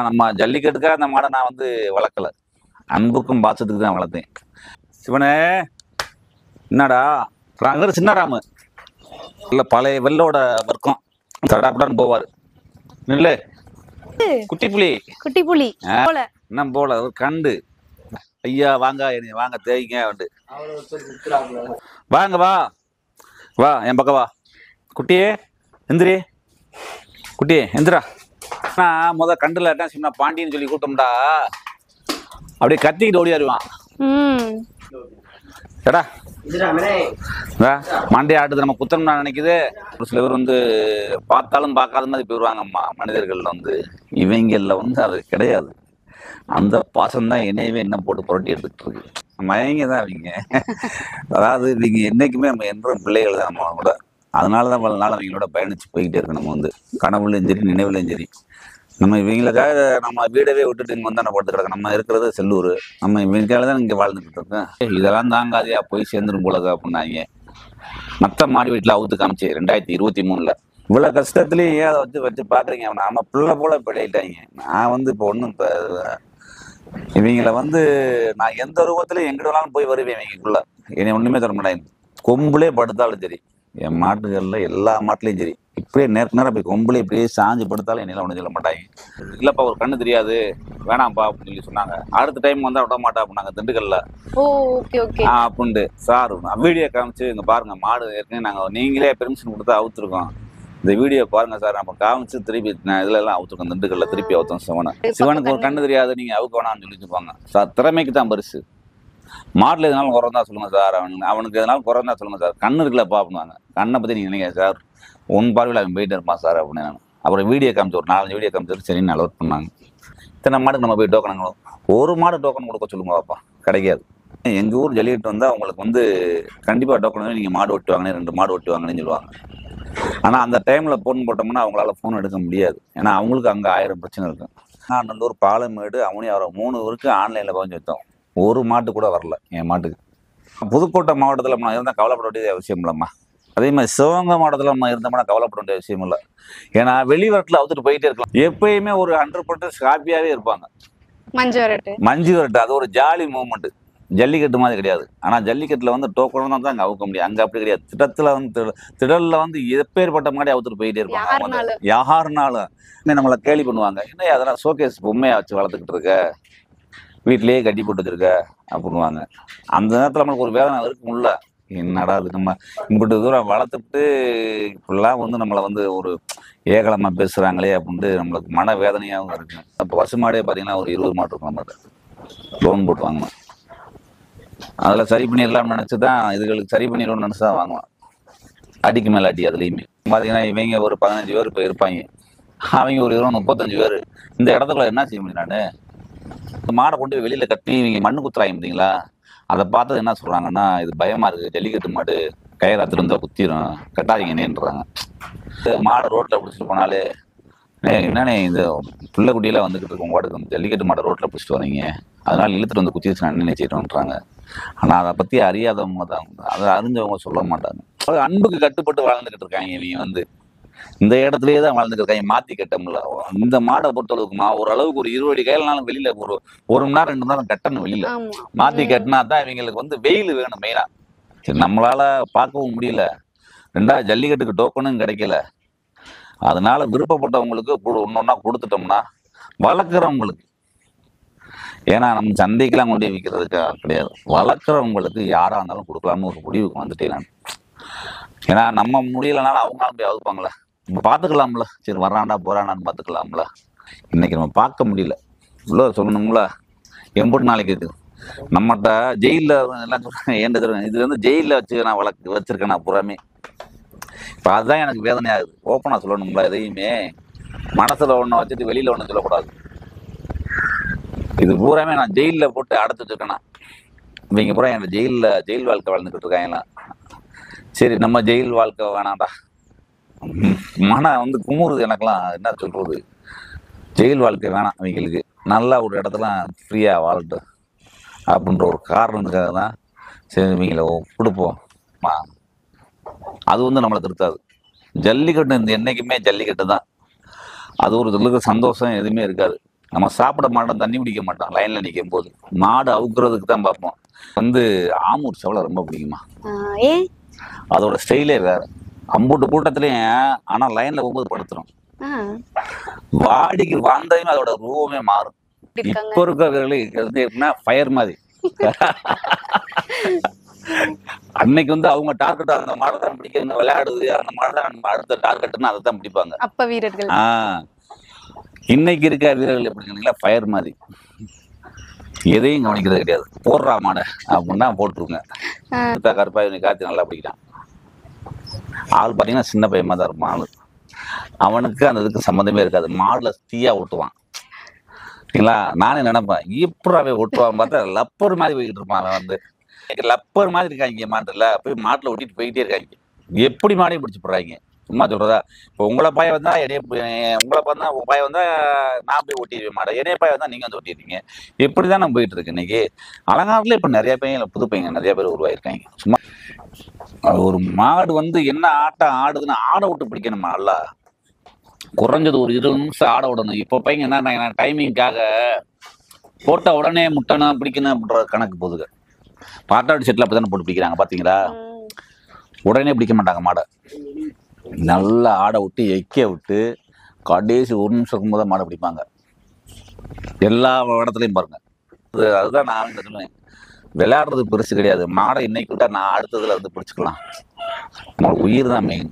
நம்ம ஜல்லிக்கட்டுக்காக அந்த மாடை நான் வந்து வளர்க்கல, அன்புக்கும் பாசத்துக்கு தான் வளர்த்தேன். சிவனே என்னடா ராங்கர் சின்ன ராமு இல்லை பழைய வெள்ளோட வர்க்கம் தடாப்படான்னு போவார். இல்லை குட்டி புலி குட்டி புலி என்ன போல ஒரு கண்டு. ஐயா வாங்க வாங்க தேய்ங்க வந்து வாங்க வா வா என் பக்கம் வா. குட்டியே எந்திரி, குட்டியே எந்திரா. நான் முத கண்டுல என்ன செய்யணும் பாண்டின்னு சொல்லி கூட்டோம்டா அப்படியே கத்திக்கிட்டு ஓடியாருவான். ஏடா மண்டே ஆட்டுது நம்ம குத்தம் நான் நினைக்குது. ஒரு சில பேர் வந்து பார்த்தாலும் பார்க்காத மாதிரி போயிடுவாங்கம்மா மனிதர்கள் வந்து. இவங்கள்ல வந்து அது கிடையாது. அந்த பாசம்தான் என்னையவே என்ன போட்டு புரட்டி எடுத்துக்கிட்டு இருக்கு. மயங்க தான் அவங்க. அதாவது இவங்க என்னைக்குமே நம்ம என்றும் பிள்ளைகள் தான் நம்ம கூட. அதனாலதான் பல நாள் அவங்களோட பயணிச்சு போய்கிட்டே இருக்கு. நம்ம வந்து கனவுலையும் சரி நினைவுலையும் சரி நம்ம இவங்களுக்காக நம்ம வீடவே விட்டுட்டு இங்கே வந்தானே படுத்து கிடக்க. நம்ம இருக்கிறது செல்லூர், நம்ம இவங்களுக்காக தான் இங்கே வாழ்ந்துக்கிட்டு இருக்கோம். இதெல்லாம் தாங்காதையா போய் சேர்ந்துடும் போலது அப்படின்னாங்க. மற்ற மாடி வீட்டில் அவுத்து காமிச்சு 2023 இவ்வளோ கஷ்டத்துலேயும் ஏன் அதை வச்சு பார்க்குறீங்க. நம்ம பிள்ளை போல பிழையிட்டாங்க. நான் வந்து இப்போ ஒன்றும் இப்போ இவங்களை வந்து நான் எந்த ரூபத்துலையும் எங்கிட்டாலும் போய் வருவேன். இவங்களுக்குள்ள என்னை ஒன்றுமே தர மாட்டேன். கொம்புலே படுத்தாலும் சரி, என் மாட்டுகளில் எல்லா மாட்டுலையும் சரி, இப்படியே நேருக்கு நேரம் போய் கொம்புலே இப்படியே சாஞ்சு படுத்தாலும் என்னெல்லாம் ஒன்றும் சொல்ல மாட்டாங்க. இல்லைப்பா ஒரு கண்ணு தெரியாது வேணாம்ப்பா அப்படின்னு சொல்லி சொன்னாங்க. அடுத்த டைம் வந்தால் விட மாட்டா அப்படின்னாங்க திண்டுக்கல்ல அப்படின்ட்டு. சார் வீடியோ காமிச்சு இங்கே பாருங்க மாடு ஏற்கனவே நாங்கள் நீங்களே பெர்மிஷன் கொடுத்தா அவுத்துருக்கோம், இந்த வீடியோ பாருங்க சார். நம்ம காமிச்சு திருப்பி நான் இதுல எல்லாம் அவுத்துருக்கோம் திண்டுக்கல்ல திருப்பி அவுத்தோம் சிவனுக்கு ஒரு கண்ணு தெரியாது நீங்க அவுக்க வேணாம்னு சொல்லி வச்சுப்பாங்க சார். திறமைக்கு தான் பரிசு. மாடல் எதனாலும் குறைந்தா சொல்லுங்க சார், அவனுக்கு எதனாலும் குறைந்தா சொல்லுங்க சார். கண்ணு இருக்குல்லப்பா அப்படின்னாங்க. கண்ணை பத்தி நீங்க நினைக்க சார், ஒன் பார்வையில் அவன் போயிட்டு இருப்பான் சார் அப்படின்னு. நான் அப்புறம் வீடியோ காமிச்சு ஒரு 4 வீடியோ காமிச்சு சரின்னு அலோட் பண்ணாங்க. இத்தனை மாடுக்கு நம்ம போய் டோக்கன் ஒரு மாடு டோக்கன் கொடுக்க சொல்லுங்க பாப்பா, கிடைக்காது. எங்க ஊர் ஜல்லிக்கட்டு வந்தா அவங்களுக்கு வந்து கண்டிப்பா டோக்கன் நீங்க மாடு ஓட்டுவாங்கன்னு 2 மாடு ஓட்டுவாங்கன்னு சொல்லுவாங்க. ஆனா அந்த டைம்ல போன் போட்டோம்னா அவங்களால போன் எடுக்க முடியாது. ஏன்னா அவங்களுக்கு அங்க 1000 பிரச்சனை இருக்கு. நல்லூர் பாலமேடு அவனியாவரம் 3 ஊருக்கு ஆன்லைன்ல பதிஞ்சு வச்சோம். ஒரு மாட்டு கூட வரல என் மாட்டுக்கு. புதுக்கோட்டை மாவட்டத்தில் நம்ம இருந்தால் கவலைப்பட வேண்டிய அவசியம் இல்லைம்மா. அதே மாதிரி சிவகங்கை மாவட்டத்தில் நம்ம இருந்தோம்னா கவலைப்பட வேண்டிய விஷயம் இல்லை. ஏன்னா வெளிவரத்தில் அவுத்துட்டு போயிட்டே இருக்கலாம். எப்பயுமே ஒரு 100% ஹாப்பியாவே இருப்பாங்க. மஞ்சு வரட்டு அது ஒரு ஜாலி மூமெண்ட். ஜல்லிக்கட்டு மாதிரி கிடையாது. ஆனா ஜல்லிக்கட்டுல வந்து டோக்கன் தான் அங்க அவுக்க முடியும். அங்க அப்படி கிடையாது. திட்டத்துல வந்து திடல்ல வந்து எப்பேற்பட்ட மாதிரி அவுத்துட்டு போயிட்டே இருப்பாங்க. யாருனாலும் நம்மளை கேலி பண்ணுவாங்க. என்ன அதெல்லாம் ஷோகேஸ் பொம்மையா வச்சு வளர்த்துக்கிட்டு இருக்க, வீட்டிலேயே கட்டி போட்டு வச்சிருக்க அப்படின்வாங்க. அந்த நேரத்துல நம்மளுக்கு ஒரு வேதனை இருக்கும்ல. என்னடா அது நம்ம இப்படி தூரம் வளர்த்துட்டு இப்படிலாம் வந்து நம்மளை வந்து ஒரு ஏகலமா பேசுறாங்களே அப்படின்ட்டு நம்மளுக்கு மன வேதனையாகவும் இருக்கு. இப்போ பசுமாடே பார்த்தீங்கன்னா ஒரு 20 மாடு இருக்கும். நம்மகிட்ட லோன் போட்டு வாங்கணும். அதில் சரி பண்ணிடலாம்னு நினச்சிதான் இதுகளுக்கு சரி பண்ணிடணும்னு நினச்சி தான் வாங்குவான். அடிக்கு மேலே அடி. அதுலேயுமே பார்த்தீங்கன்னா இவங்க ஒரு 15 பேர் இப்போ இருப்பாங்க, அவங்க ஒரு 35 பேர். இந்த இடத்துக்குள்ள என்ன செய்ய முடியும்? நான் இந்த மாடை கொண்டு போய் வெளியில் கட்டி இவங்க மண்ணு குத்துறாங்க பார்த்தீங்களா, அதை பார்த்தது என்ன சொல்கிறாங்கன்னா, இது பயமாக இருக்குது, ஜல்லிக்கட்டு மாடு கயிறாத்துட்டு இருந்தால் குத்திரும், கட்டாதீங்கன்னுன்றாங்க. மாடை ரோட்டில் பிடிச்சிட்டு போனாலே என்னண்ணே இந்த பிள்ளை குட்டியெல்லாம் வந்துக்கிட்டு இருக்கோம் வாட்டுக்கு ஜல்லிக்கட்டு மாடை ரோட்டில் பிடிச்சிட்டு வரீங்க, அதனால இழுத்துட்டு வந்து குத்திச்சு நான் நினைச்சிட்டோன்றாங்க. ஆனால் அதை பற்றி அறியாதவங்க தான், அதை அறிஞ்சவங்க சொல்ல மாட்டாங்க. அன்புக்கு கட்டுப்பட்டு வாழ்ந்துக்கிட்டு இருக்காங்க. இவங்க வந்து இந்த இடத்துலயே தான் வாழ்ந்துட்டு இருக்காங்க. மாற்றி கட்டமுல இந்த மாடை பொறுத்தளவுக்குமா ஓரளவுக்கு ஒரு 20 அடி கையிலனாலும் வெளியில ஒரு 1 மணி நேரம் 2 மணி நேரம் கட்டணும் வெளியில. மாற்றி கட்டினா தான் இவங்களுக்கு வந்து வெயில் வேணும் மெயினா. சரி நம்மளால பார்க்கவும் முடியல, 2வது ஜல்லிக்கட்டுக்கு டோக்கனும் கிடைக்கல. அதனால விருப்பப்பட்டவங்களுக்கு ஒன்னொன்னா கொடுத்துட்டோம்னா வளர்க்குறவங்களுக்கு, ஏன்னா நம்ம சந்தைக்கெல்லாம் கொண்டு விற்கிறதுக்கு கிடையாது, வளர்க்குறவங்களுக்கு யாரா இருந்தாலும் கொடுக்கலாம்னு ஒரு முடிவுக்கு வந்துட்டேன் நான். ஏன்னா நம்ம முடியலனாலும் அவங்களாலும் போய் அவுப்பாங்களே, நம்ம பார்த்துக்கலாம்ல. சரி வர்றாண்டா போறானான்னு பார்த்துக்கலாம்ல. இன்னைக்கு நம்ம பார்க்க முடியல, இவ்வளோ சொல்லணும்ல. எம்பூட்டு நாளைக்கு இது நம்மகிட்ட ஜெயிலில் எல்லாம் சொல்றாங்க. ஏன் இது வந்து ஜெயிலில் வச்சு நான் வச்சிருக்கேன் நான் புறாமே. இப்போ அதுதான் எனக்கு வேதனையாகுது. ஓப்பனாக சொல்லணும்ல, எதையுமே மனசில் ஒன்று வச்சுட்டு வெளியில் ஒன்று சொல்லக்கூடாது. இது பூராமே நான் ஜெயிலில் போட்டு அடைச்சி வச்சிருக்கேன்னா, இவங்க பூரா என் ஜெயில் வாழ்க்கை வாழ்ந்துக்கிட்டு இருக்காங்களா. சரி நம்ம ஜெயில் வாழ்க்கை வேணாம்டா, மன வந்து குமுறுது எனக்கெல்லாம். என்ன சொல்றது, ஜெயில் வாழ்க்கை வேணாம் அவங்களுக்கு, நல்லா ஒரு இடத்துல ஃப்ரீயாக வாழட்டும் அப்படின்ற ஒரு காரணத்துக்காக தான் சரி இவங்களை கொடுப்போம். அது வந்து நம்மளை திருத்தாது. ஜல்லிக்கட்டு இந்த என்னைக்குமே ஜல்லிக்கட்டு தான். அது ஒரு சொல்லுக்கு சந்தோஷம் எதுவுமே இருக்காது. நம்ம சாப்பிட மாட்டோம், தண்ணி குடிக்க மாட்டோம். லைன்ல நிற்கும் போது மாடு அவுக்குறதுக்கு தான் பார்ப்போம். வந்து ஆமூர் செவலை ரொம்ப பிடிக்குமா. ஏன்? அதோட ஸ்டைலே வேற. அம்புட்டு கூட்டத்திலையும் ஆனா லைன்ல போகும்போது படுத்துரும். வாடிக்கு வந்ததுமே அதோட ரூபமே மாறும். இப்ப இருக்கிற ஃபயர் மாதிரி. அன்னைக்கு வந்து அவங்க டார்கெட் அந்த மாடை தான் பிடிக்க விளையாடுது, அந்த மாடை தான் அடுத்த டார்கெட்னு அதை தான் பிடிப்பாங்க அப்ப வீரர்கள். இன்னைக்கு இருக்க வீரர்கள் எப்படி ஃபயர் மாதிரி, எதையும் கவனிக்கிறது கிடையாது. போடுறா மாடை அப்படின்னா போட்டுருங்க. கருப்பாய் காத்தி நல்லா பிடிக்கிறான். ஆள் பார்த்தீங்கன்னா சின்ன பையமா தான் இருப்பான் ஆளு. அவனுக்கு அந்த இதுக்கு சம்மந்தமே இருக்காது. மாடுல தீயா ஓட்டுவான். சரிங்களா? நானே நினைப்பேன் இப்படாவே ஓட்டுவான் பார்த்தா லப்பர் மாதிரி போய்கிட்டு இருப்பான். அவன் வந்து லப்பர் மாதிரி இருக்காங்க மாட்டுல. போய் மாட்டுல ஓட்டிட்டு போயிட்டே இருக்காங்க. எப்படி மாடையும் பிடிச்சி போடுறாங்க. சும்மா சொல்றதா? இப்போ உங்களை பாய வந்தா உங்களை பார்த்தா உங்க பாய வந்தா நான் போய் ஓட்டிடுவேன் மாட்டேன். என்னைய பாய வந்தா நீங்க வந்து ஓட்டிடுறீங்க. எப்படிதான் நான் போயிட்டு இருக்கு இன்னைக்கு. அலங்காரத்துல இப்ப நிறைய பையன் புது பையன் நிறைய பேர் உருவாயிருக்காங்க. சும்மா ஒரு மாடு வந்து என்ன ஆட்டம் ஆடுதுன்னு ஆட விட்டு பிடிக்கணுமா? நல்லா குறைஞ்சது ஒரு 20 நிமிஷம் ஆட விடணும். இப்போ பையன் என்ன டைமிங்காக போட்ட உடனே முட்டணும் பிடிக்கணும் அப்படின்ற கணக்கு போதுங்க. பாட்டாடி செட்டில் அப்படி தானே போட்டு பிடிக்கிறாங்க பார்த்தீங்களா? உடனே பிடிக்க மாட்டாங்க மாடை. நல்லா ஆட விட்டு எக்க விட்டு கடைசி 1 நிமிஷம் இருக்கும்போது மாடை பிடிப்பாங்க. எல்லா இடத்துலையும் பாருங்க. அதுதான் நான் சொல்லுவேன், விளையாடுறது பெருசு கிடையாது. மாடை இன்னைக்கு விட்டா நான் அடுத்ததுல வந்து பிடிச்சிக்கலாம். நம்மளுக்கு உயிர் தான் மெயின்.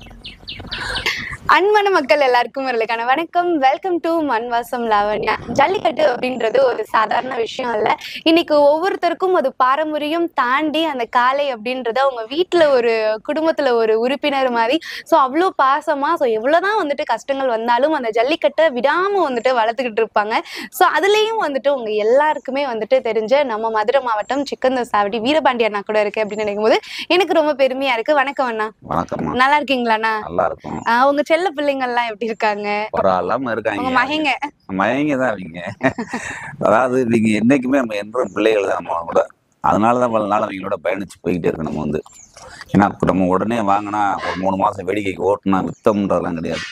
அன்பான மக்கள் எல்லாருக்கும் வரலுக்கான வணக்கம். Welcome to மண்வாசம் Lavanya. ஜல்லிக்கட்டு அப்படின்றது ஒரு சாதாரண விஷயம் இல்லை. இன்னைக்கு ஒவ்வொருத்தருக்கும் அது பாரம்பரியம் தாண்டி அந்த காளை அப்படின்றது அவங்க வீட்டுல ஒரு குடும்பத்துல ஒரு உறுப்பினர் மாதிரி. ஸோ அவ்வளோ பாசமா, ஸோ எவ்வளவுதான் வந்துட்டு கஷ்டங்கள் வந்தாலும் அந்த ஜல்லிக்கட்டை விடாம வந்துட்டு வளர்த்துக்கிட்டு இருப்பாங்க. ஸோ அதுலயும் வந்துட்டு உங்க எல்லாருக்குமே வந்துட்டு தெரிஞ்ச நம்ம மதுரை மாவட்டம் சிக்கந்தர் சாவடி வீரபாண்டி அண்ணா கூட இருக்கு அப்படின்னு நினைக்கும் போது எனக்கு ரொம்ப பெருமையா இருக்கு. வணக்கம் அண்ணா. வணக்கம். நல்லா இருக்கீங்களாண்ணா? நல்லா இருக்கும். உங்க செல்ல பிள்ளைங்க எல்லாம் எப்படி இருக்காங்க? பரவாயில்லாம இருக்காங்க. உங்க மகங்க தான் அவங்க. அதாவது நீங்க என்னைக்குமே நம்ம என்றும் பிள்ளைகள் தான் நம்ம கூட. அதனாலதான் பல நாள் அவங்களோட பயணிச்சு போய்கிட்டே இருக்கு. நம்ம வந்து ஏன்னா நம்ம உடனே வாங்கினா ஒரு 3 மாசம் வேடிக்கைக்கு ஓட்டுனா வித்தம்ன்றதெல்லாம் கிடையாது.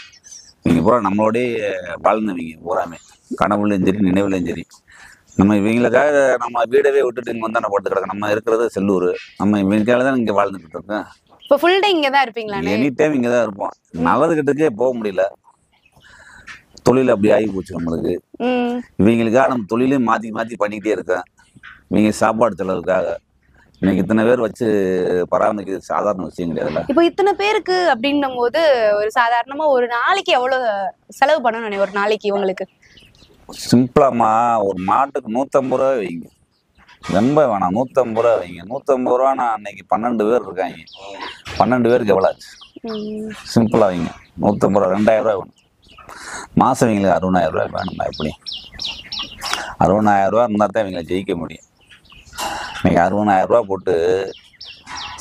நீங்க பூரா நம்மளோடய வாழ்ந்தவங்க பூராமே, கனவுலையும் சரி நினைவுலையும் சரி. நம்ம இவங்களுக்காக நம்ம வீடவே விட்டுட்டு இங்க வந்தானே படுத்து கிடக்க. நம்ம இருக்கிறது செல்லூர். நம்ம இவங்களுக்காக தான் இங்க வாழ்ந்துட்டு இருக்கோம். இப்போ ஃபுல் டே இங்க தான் இருப்பீங்களா? எனி டைம் இங்க தான் இருப்போம். நல்லது கிட்டக்கே போக முடியல. தொழில் அப்படி ஆகி போச்சு நம்மளுக்கு. இவங்களுக்காக நம்ம தொழிலையும் மாத்தி மாத்தி பண்ணிக்கிட்டே இருக்கேன். இவங்க சாப்பாடு செலவுக்காக இன்னைக்கு இத்தனை பேர் வச்சு பராமரிக்கிறது சாதாரண விஷயம் கிடையாதுல்ல. இப்போ இத்தனை பேருக்கு அப்படின்னும் போது ஒரு சாதாரணமா ஒரு நாளைக்கு எவ்வளவு செலவு பண்ணணும் ஒரு நாளைக்கு உங்களுக்கு? சிம்பிளாமா ஒரு மாட்டுக்கு 150 ரூபா வைங்க. ரொம்ப வேணாம், 150 ரூபா வைங்க. 150 ரூபா. நான் அன்னைக்கு 12 பேர் இருக்காங்க. 12 பேருக்கு எவ்வளோ ஆச்சு? சிம்பிளா வைங்க. 150 ரூபா, 2000 ரூபா வேணும். மாசம் இவங்களுக்கு 60000 ரூபாய் வேணுமா? எப்படி 60000 ரூபா இருந்தால் தான் இவங்களை ஜெயிக்க முடியும். இன்னைக்கு 60000 ரூபா போட்டு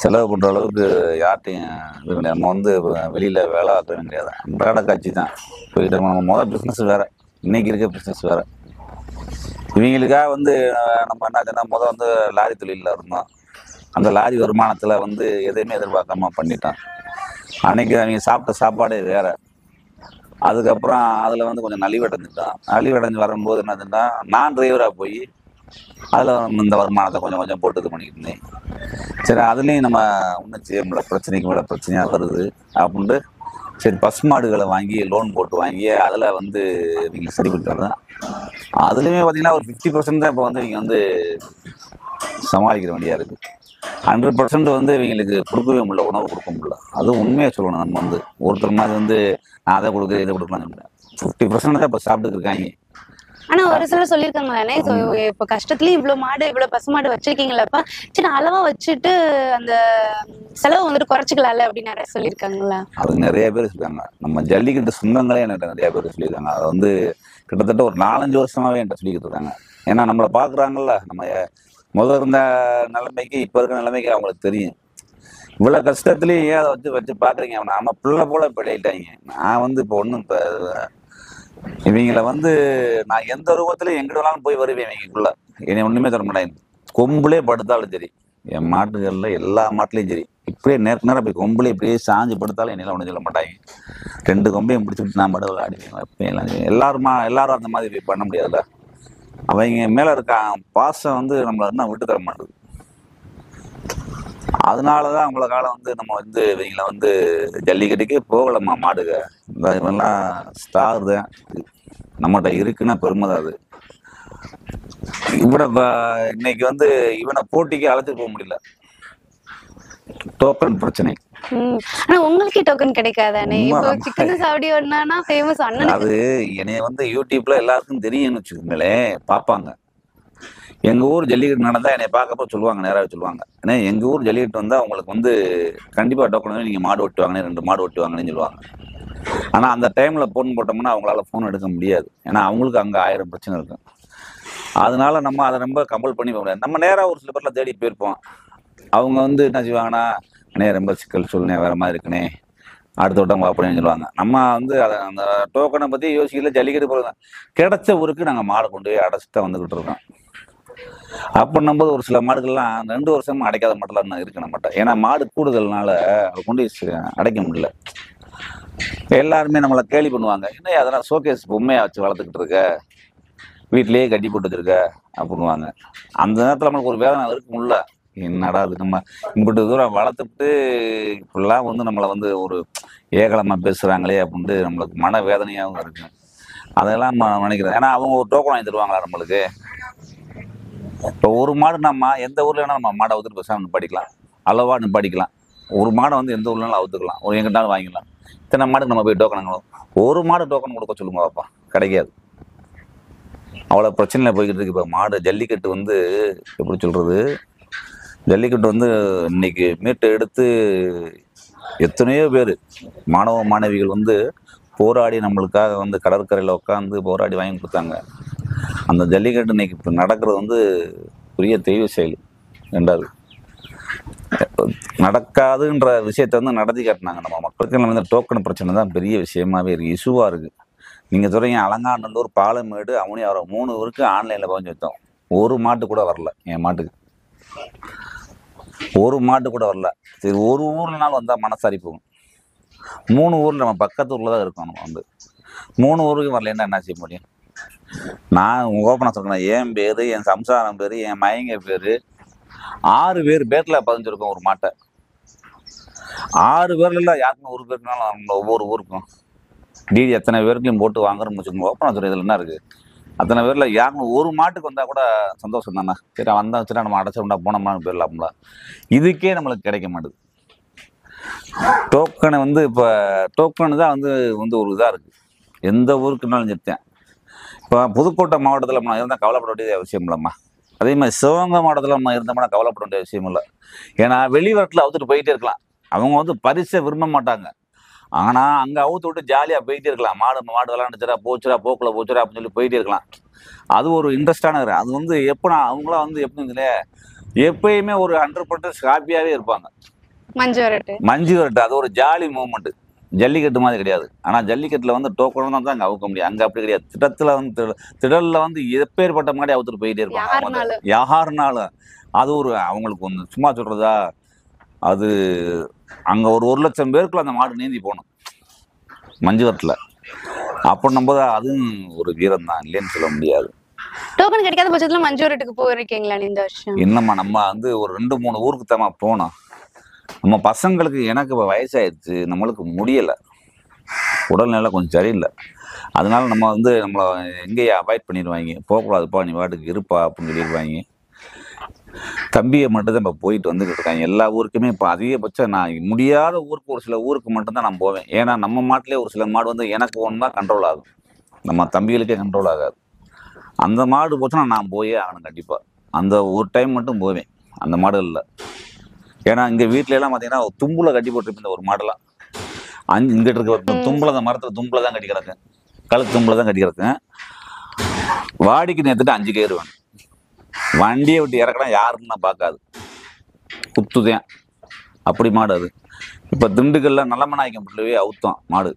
செலவு பண்ணுற அளவுக்கு யார்ட்டையும் இது கிடையாது. நம்ம வந்து வெளியில வேலை ஆக்குறது கிடையாது. அன்றாட காட்சி தான் போயிட்டு நம்ம முதல் பிஸ்னஸ் வேற, இன்னைக்கு இருக்க பிஸ்னஸ் வேற. இவங்களுக்காக வந்து நம்ம என்ன முதல் வந்து லாரி தொழிலில் இருந்தோம். அந்த லாரி வருமானத்தில் வந்து எதையுமே எதிர்பார்க்காம பண்ணிட்டோம். அன்னைக்கு அவங்க சாப்பிட்ட சாப்பாடே வேற. அதுக்கப்புறம் அதில் வந்து கொஞ்சம் நலிவடைஞ்சிட்டோம். நலிவடைஞ்சு வரும்போது என்னதுன்னா நான் டிரைவராக போய் அதில் இந்த வருமானத்தை கொஞ்சம் கொஞ்சம் போட்டு இது பண்ணிக்கிட்டு இருந்தேன். சரி, அதுலேயும் நம்ம ஒன்றும் செய்ய முடியல, பிரச்சனைக்கு மேலே பிரச்சனையாக வருது அப்படின்ட்டு சரி பசுமாடுகளை வாங்கி லோன் போட்டு வாங்கி அதில் வந்து நீங்கள் சரி பண்ணிட்டு தான். அதுலேயுமே பார்த்தீங்கன்னா ஒரு 50% தான் இப்போ வந்து இவங்க வந்து சமாளிக்கிற வேண்டியா இருக்குது. 100% வந்து இவங்களுக்கு கொடுக்கவே முடியல, உணவு கொடுக்க முடியல. அதுவும் உண்மையாக சொல்லணும். நம்ம வந்து ஒருத்தர் மாதிரி வந்து நான் அதை கொடுக்குறேன் இதை கொடுக்கலாம்னு 50% தான் இப்போ சாப்பிட்டு இருக்காங்க. ஆனா ஒரு சிலர் சொல்லியிருக்காங்களே, இப்ப கஷ்டத்துலயும் இவ்வளவு மாடு இவ்வளவு பசுமாடு வச்சிருக்கீங்களப்பா, சரி அளவா வச்சுட்டு அந்த செலவு வந்துட்டு குறைச்சிக்கலாம்ல அப்படின்னு நிறைய சொல்லியிருக்காங்களா? அது நிறைய பேர் சொல்லியிருக்காங்க. நம்ம ஜல்லிக்கட்டு சொந்தங்களே என்கிட்ட நிறைய பேர் சொல்லியிருக்காங்க. அதை வந்து கிட்டத்தட்ட ஒரு 4-5 வருஷமாவே என்கிட்ட சொல்லிக்கிட்டு இருக்காங்க. ஏன்னா நம்மளை பாக்குறாங்கல்ல, நம்ம முதல் இருந்த நிலைமைக்கு இப்ப இருக்கிற நிலைமைக்கு அவங்களுக்கு தெரியும். இவ்வளவு கஷ்டத்துலயும் ஏன் அதை வச்சு பாக்குறீங்க? நம்ம பிள்ளை போல பிள்ளைட்டாங்க. நான் வந்து இப்போ ஒன்றும் இப்போ இவங்களை வந்து நான் எந்த ரூபத்துல எங்கிட்ட வேணாலும் போய் வருவேன். இவங்களுக்குள்ள என்னை ஒண்ணுமே சொல்ல மாட்டேன். கொம்புலே படுத்தாலும் சரி, என் மாட்டுகள்ல எல்லா மாட்டுலையும் சரி, இப்படியே நேருக்கு நேரம் போய் கொம்புல இப்படியே சாஞ்சு படுத்தாலும் என்னெல்லாம் ஒன்றும் சொல்ல மாட்டாங்க. 2 கொம்பையும் பிடிச்சிட்டு நான் படுவில் ஆடுவேன். எல்லாரும் அந்த மாதிரி பண்ண முடியாதுல்ல. அவங்க மேல இருக்க பாசம் வந்து நம்மள இன்னும் விட்டு தர மாட்டேது. அதனாலதான் அவங்கள காலம் வந்து நம்ம வந்து இவங்கள வந்து ஜல்லிக்கட்டுக்கே போகலம்மா மாடுக. இவெல்லாம் ஸ்டார் தான், நம்மகிட்ட இருக்குன்னா பெருமை தான் அது. இவனை இன்னைக்கு வந்து இவனை போட்டிக்கு அழைச்சிட்டு போக முடியல, டோக்கன் பிரச்சனை. ஆனா உங்களுக்கே டோக்கன் கிடைக்காதானே? உண்மை இப்போ நம்ம சிக்கன் சாவடி ஒண்ணானா ஃபேமஸ் அண்ணனுக்கு. அது என்னைய வந்து யூடியூப்ல எல்லாருக்கும் தெரியும்னு வச்சுக்கோங்களேன், பார்ப்பாங்க. எங்க ஊர் ஜல்லிக்கட்டு நடந்தா என்னை பார்க்கப்போ சொல்லுவாங்க, நேராக சொல்லுவாங்க, ஏன்னா எங்க ஊர் ஜல்லிக்கட்டு வந்தா உங்களுக்கு வந்து கண்டிப்பா டோக்கன் நீங்க மாடு ஓட்டுவாங்க, 2 மாடு ஓட்டுவாங்கன்னு சொல்லுவாங்க. ஆனா அந்த டைம்ல போன் போட்டோம்னா அவங்களால போன் எடுக்க முடியாது, ஏன்னா அவங்களுக்கு அங்க 1000 பிரச்சனை இருக்கும். அதனால நம்ம அதை ரொம்ப கம்பல் பண்ணி போக முடியாது. நம்ம நேரா ஒரு சில பேர்ல தேடி போயிருப்போம். அவங்க வந்து என்ன செய்வாங்கன்னா, அண்ணே ரொம்ப சிக்கல் சொல்லுனே, வேற மாதிரி இருக்குனே, அடுத்த வட்டம் வாப்படின்னு சொல்லுவாங்க. நம்ம வந்து அதை அந்த டோக்கனை பத்தி யோசிக்கல, ஜல்லிக்கட்டு போகிறோம். கிடைச்ச ஊருக்கு நாங்கள் மாடை கொண்டு போய் அடைச்சிட்டு தான் வந்துகிட்டு இருக்கோம். அப்படின்னும்போது ஒரு சில மாடுகள்லாம் 2 வருஷமா அடைக்காத மாட்டெல்லாம் இருக்கு நம்மகிட்ட. ஏன்னா மாடு கூடுதல்னால அதை கொண்டு அடைக்க முடியல. எல்லாருமே நம்மளை கேலி பண்ணுவாங்க, என்ன அதெல்லாம் ஷோகேஸ் பொம்மையா வச்சு வளர்த்துக்கிட்டு இருக்க, வீட்டிலேயே கட்டி போட்டு வச்சிருக்க அப்படின்வாங்க. அந்த நேரத்தில் நம்மளுக்கு ஒரு வேதனை இருக்கும்ல, என்னடா அது நம்ம இம்பிட்டு தூரம் வளர்த்துட்டு இப்படிலாம் வந்து நம்மளை வந்து ஒரு ஏகலமாக பேசுகிறாங்களே அப்படின்ட்டு நம்மளுக்கு மன வேதனையாகவும் இருக்கு. அதெல்லாம் நான் நினைக்கிறேன். ஏன்னா அவங்க ஒரு டோக்கன் வாங்கி தருவாங்களா நம்மளுக்கு? இப்போ ஒரு மாடு நம்ம எந்த ஊர்ல வேணாலும் நம்ம மாடை அவுத்துட்டு பேசாமல் நிப்பாட்டிக்கலாம், அளவா நிப்பாட்டிக்கலாம். ஒரு மாடை வந்து எந்த ஊர்லனாலும் அவுத்துக்கலாம், ஒரு எங்கிட்டாலும் வாங்கிக்கலாம். இத்தனை மாடுக்கு நம்ம போய் டோக்கனுங்களும் ஒரு மாடு டோக்கன் கொடுக்க சொல்லுங்க பாப்பா, கிடைக்காது. அவ்வளோ பிரச்சனையில் போய்கிட்டு இருக்கு. இப்போ மாடு ஜல்லிக்கட்டு வந்து எப்படி சொல்றது, ஜல்லிக்கட்டு வந்து இன்னைக்கு மீட்டு எடுத்து எத்தனையோ பேர் மாணவ மாணவிகள் வந்து போராடி நம்மளுக்காக வந்து கடற்கரையில் உட்காந்து போராடி வாங்கி கொடுத்தாங்க. அந்த ஜல்லிக்கட்டு இன்னைக்கு இப்போ நடக்கிறது வந்து பெரிய தெய்வ செயல். ரெண்டாவது நடக்காதுன்ற விஷயத்த வந்து நடத்தி காட்டினாங்க நம்ம மக்களுக்கு. நம்ம இந்த டோக்கன் பிரச்சனை தான் பெரிய விஷயமாவே இருக்கு, இஷ்யூவாக இருக்கு. நீங்கள் சொல்றீங்க அலங்காநல்லூர், பாலமேடு, அவனியாவரம் 3 ஊருக்கு ஆன்லைனில் பதிஞ்சு வைத்தோம். ஒரு மாட்டு கூட வரல, என் மாட்டுக்கு ஒரு மாட்டு கூட வரல. சரி, ஒரு ஊர்லனாலும் வந்தால் மனசாரி போகும். 3 ஊரில் நம்ம பக்கத்து ஊரில் தான் இருக்கோம். நம்ம வந்து 3 ஊருக்கு வரலன்னா என்ன செய்ய முடியும்? நான் ஓப்பனாக சொல்றேன், என் பேர், என் சம்சாரம் பேர், என் மயங்க பேர், 6 பேர் பேர்ல பதிஞ்சிருக்கோம் ஒரு மாட்டை. 6 பேர்ல இல்லை, யாருக்குமே ஒரு பேருக்குனாலும் நம்ம ஒவ்வொரு ஊருக்கும் டிடி அத்தனை பேருக்கையும் போட்டு வாங்குறோம்னு வச்சுக்கோங்க. ஓப்பனாக சொல்ற இதில் என்ன இருக்கு? அத்தனை பேர்ல யாருக்கும் ஒரு மாட்டுக்கு வந்தா கூட சந்தோஷம் தானே. சரி வந்தா வச்சுனா நம்ம அடைச்சோம்னா போனோம்னா போயிடலாம்ல. இதுக்கே நம்மளுக்கு கிடைக்க மாட்டுது. டோக்கனை வந்து இப்போ டோக்கனு தான் வந்து வந்து ஒரு இதாக இருக்கு. எந்த ஊருக்குனாலும் செத்தேன். இப்போ புதுக்கோட்டை மாவட்டத்தில் நம்ம இருந்தால் கவலைப்பட வேண்டிய அவசியம் இல்லைம்மா. அதே மாதிரி சிவகங்கை மாவட்டத்தில் நம்ம இருந்தோம்னா கவலைப்பட வேண்டிய விஷயம் இல்லை. ஏன்னா வெளிவரத்தில் அவுத்துட்டு போயிட்டே இருக்கலாம். அவங்க வந்து பரிசை விரும்ப மாட்டாங்க. ஆனால் அங்கே அவுத்து விட்டு ஜாலியாக போயிட்டே இருக்கலாம். மாடு விளாண்டுச்சுரா போச்சுரா போக்குல போச்சுரா அப்படின்னு சொல்லி போயிட்டே இருக்கலாம். அது ஒரு இன்ட்ரெஸ்டான. அது வந்து எப்போனா அவங்களாம் வந்து எப்படிங்களே எப்பயுமே ஒரு 100% ஹாப்பியாகவே இருப்பாங்க. மஞ்சு விரட்டு அது ஒரு ஜாலி மூமெண்ட். ஜல்லிக்கட்டு மாதிரி கிடையாது. ஆனால் ஜல்லிக்கட்டில் வந்து டோக்கன் தான் அங்கே அவுக்க முடியும். அங்கே அப்படி கிடையாது. திடலில் வந்து எப்பேற்பட்ட மாதிரி அவுத்துட்டு போயிட்டே இருப்பாங்க யாருனாலும். அது ஒரு அவங்களுக்கு ஒன்று சும்மா சொல்றதா, அது அங்கே ஒரு 1 லட்சம் பேருக்குள்ள அந்த மாடு நீந்தி போகணும் மஞ்சு விரட்டில். அப்படின்னும் போது அதுவும் ஒரு வீரம் தான், இல்லைன்னு சொல்ல முடியாது. டோக்கன் கிடைக்காத பட்சத்துல மஞ்சு விரட்டுக்கு போயிருக்கீங்களா இந்த வருஷம்? என்னம்மா நம்ம வந்து ஒரு 2-3 ஊருக்கு தான் போனோம். நம்ம பசங்களுக்கு எனக்கு இப்போ வயசாயிடுச்சு, நம்மளுக்கு முடியலை, உடல்நிலை கொஞ்சம் சரியில்லை. அதனால நம்ம வந்து நம்மளை எங்கேயே அவாய்ட் பண்ணிடுவாங்க. போகக்கூடாதுப்பா, நீ வாட்டுக்கு இருப்பா அப்படின்னு சொல்லிடுவாங்க. தம்பியை மட்டும்தான் இப்போ போயிட்டு வந்துக்கிட்டு இருக்காங்க எல்லா ஊருக்குமே. இப்போ அதிகபட்சம் நான் முடியாத ஊருக்கு ஒரு சில ஊருக்கு மட்டும்தான் நான் போவேன். ஏன்னா நம்ம மாட்டிலே ஒரு சில மாடு வந்து எனக்கு ஒன்று தான் கண்ட்ரோல் ஆகும், நம்ம தம்பிகளுக்கே கண்ட்ரோல் ஆகாது. அந்த மாடு போச்சுன்னா நான் போயே ஆகணும் கண்டிப்பாக. அந்த ஒரு டைம் மட்டும் போவேன் அந்த மாடுகளில். ஏன்னா இங்கே வீட்டில எல்லாம் பார்த்தீங்கன்னா தும்புல கட்டி போட்டுருப்பேன். இந்த ஒரு மாடெல்லாம் இங்கிட்டு இருக்க தும்புல, அந்த மரத்தில் தும்புல தான் கட்டி கிடக்கும், கழுத்து தும்புல தான் கட்டி கிடக்கும். வாடிக்கு நேற்றுட்டு 5 கேரு வேணும். வண்டியை விட்டு இறக்கலாம் யாருன்னு பார்க்காது, குத்துதேன் அப்படி மாடு அது. இப்போ திண்டுக்கல்ல நல்லமநாயக்கம் பிள்ளைவே அவுத்தம் மாடு.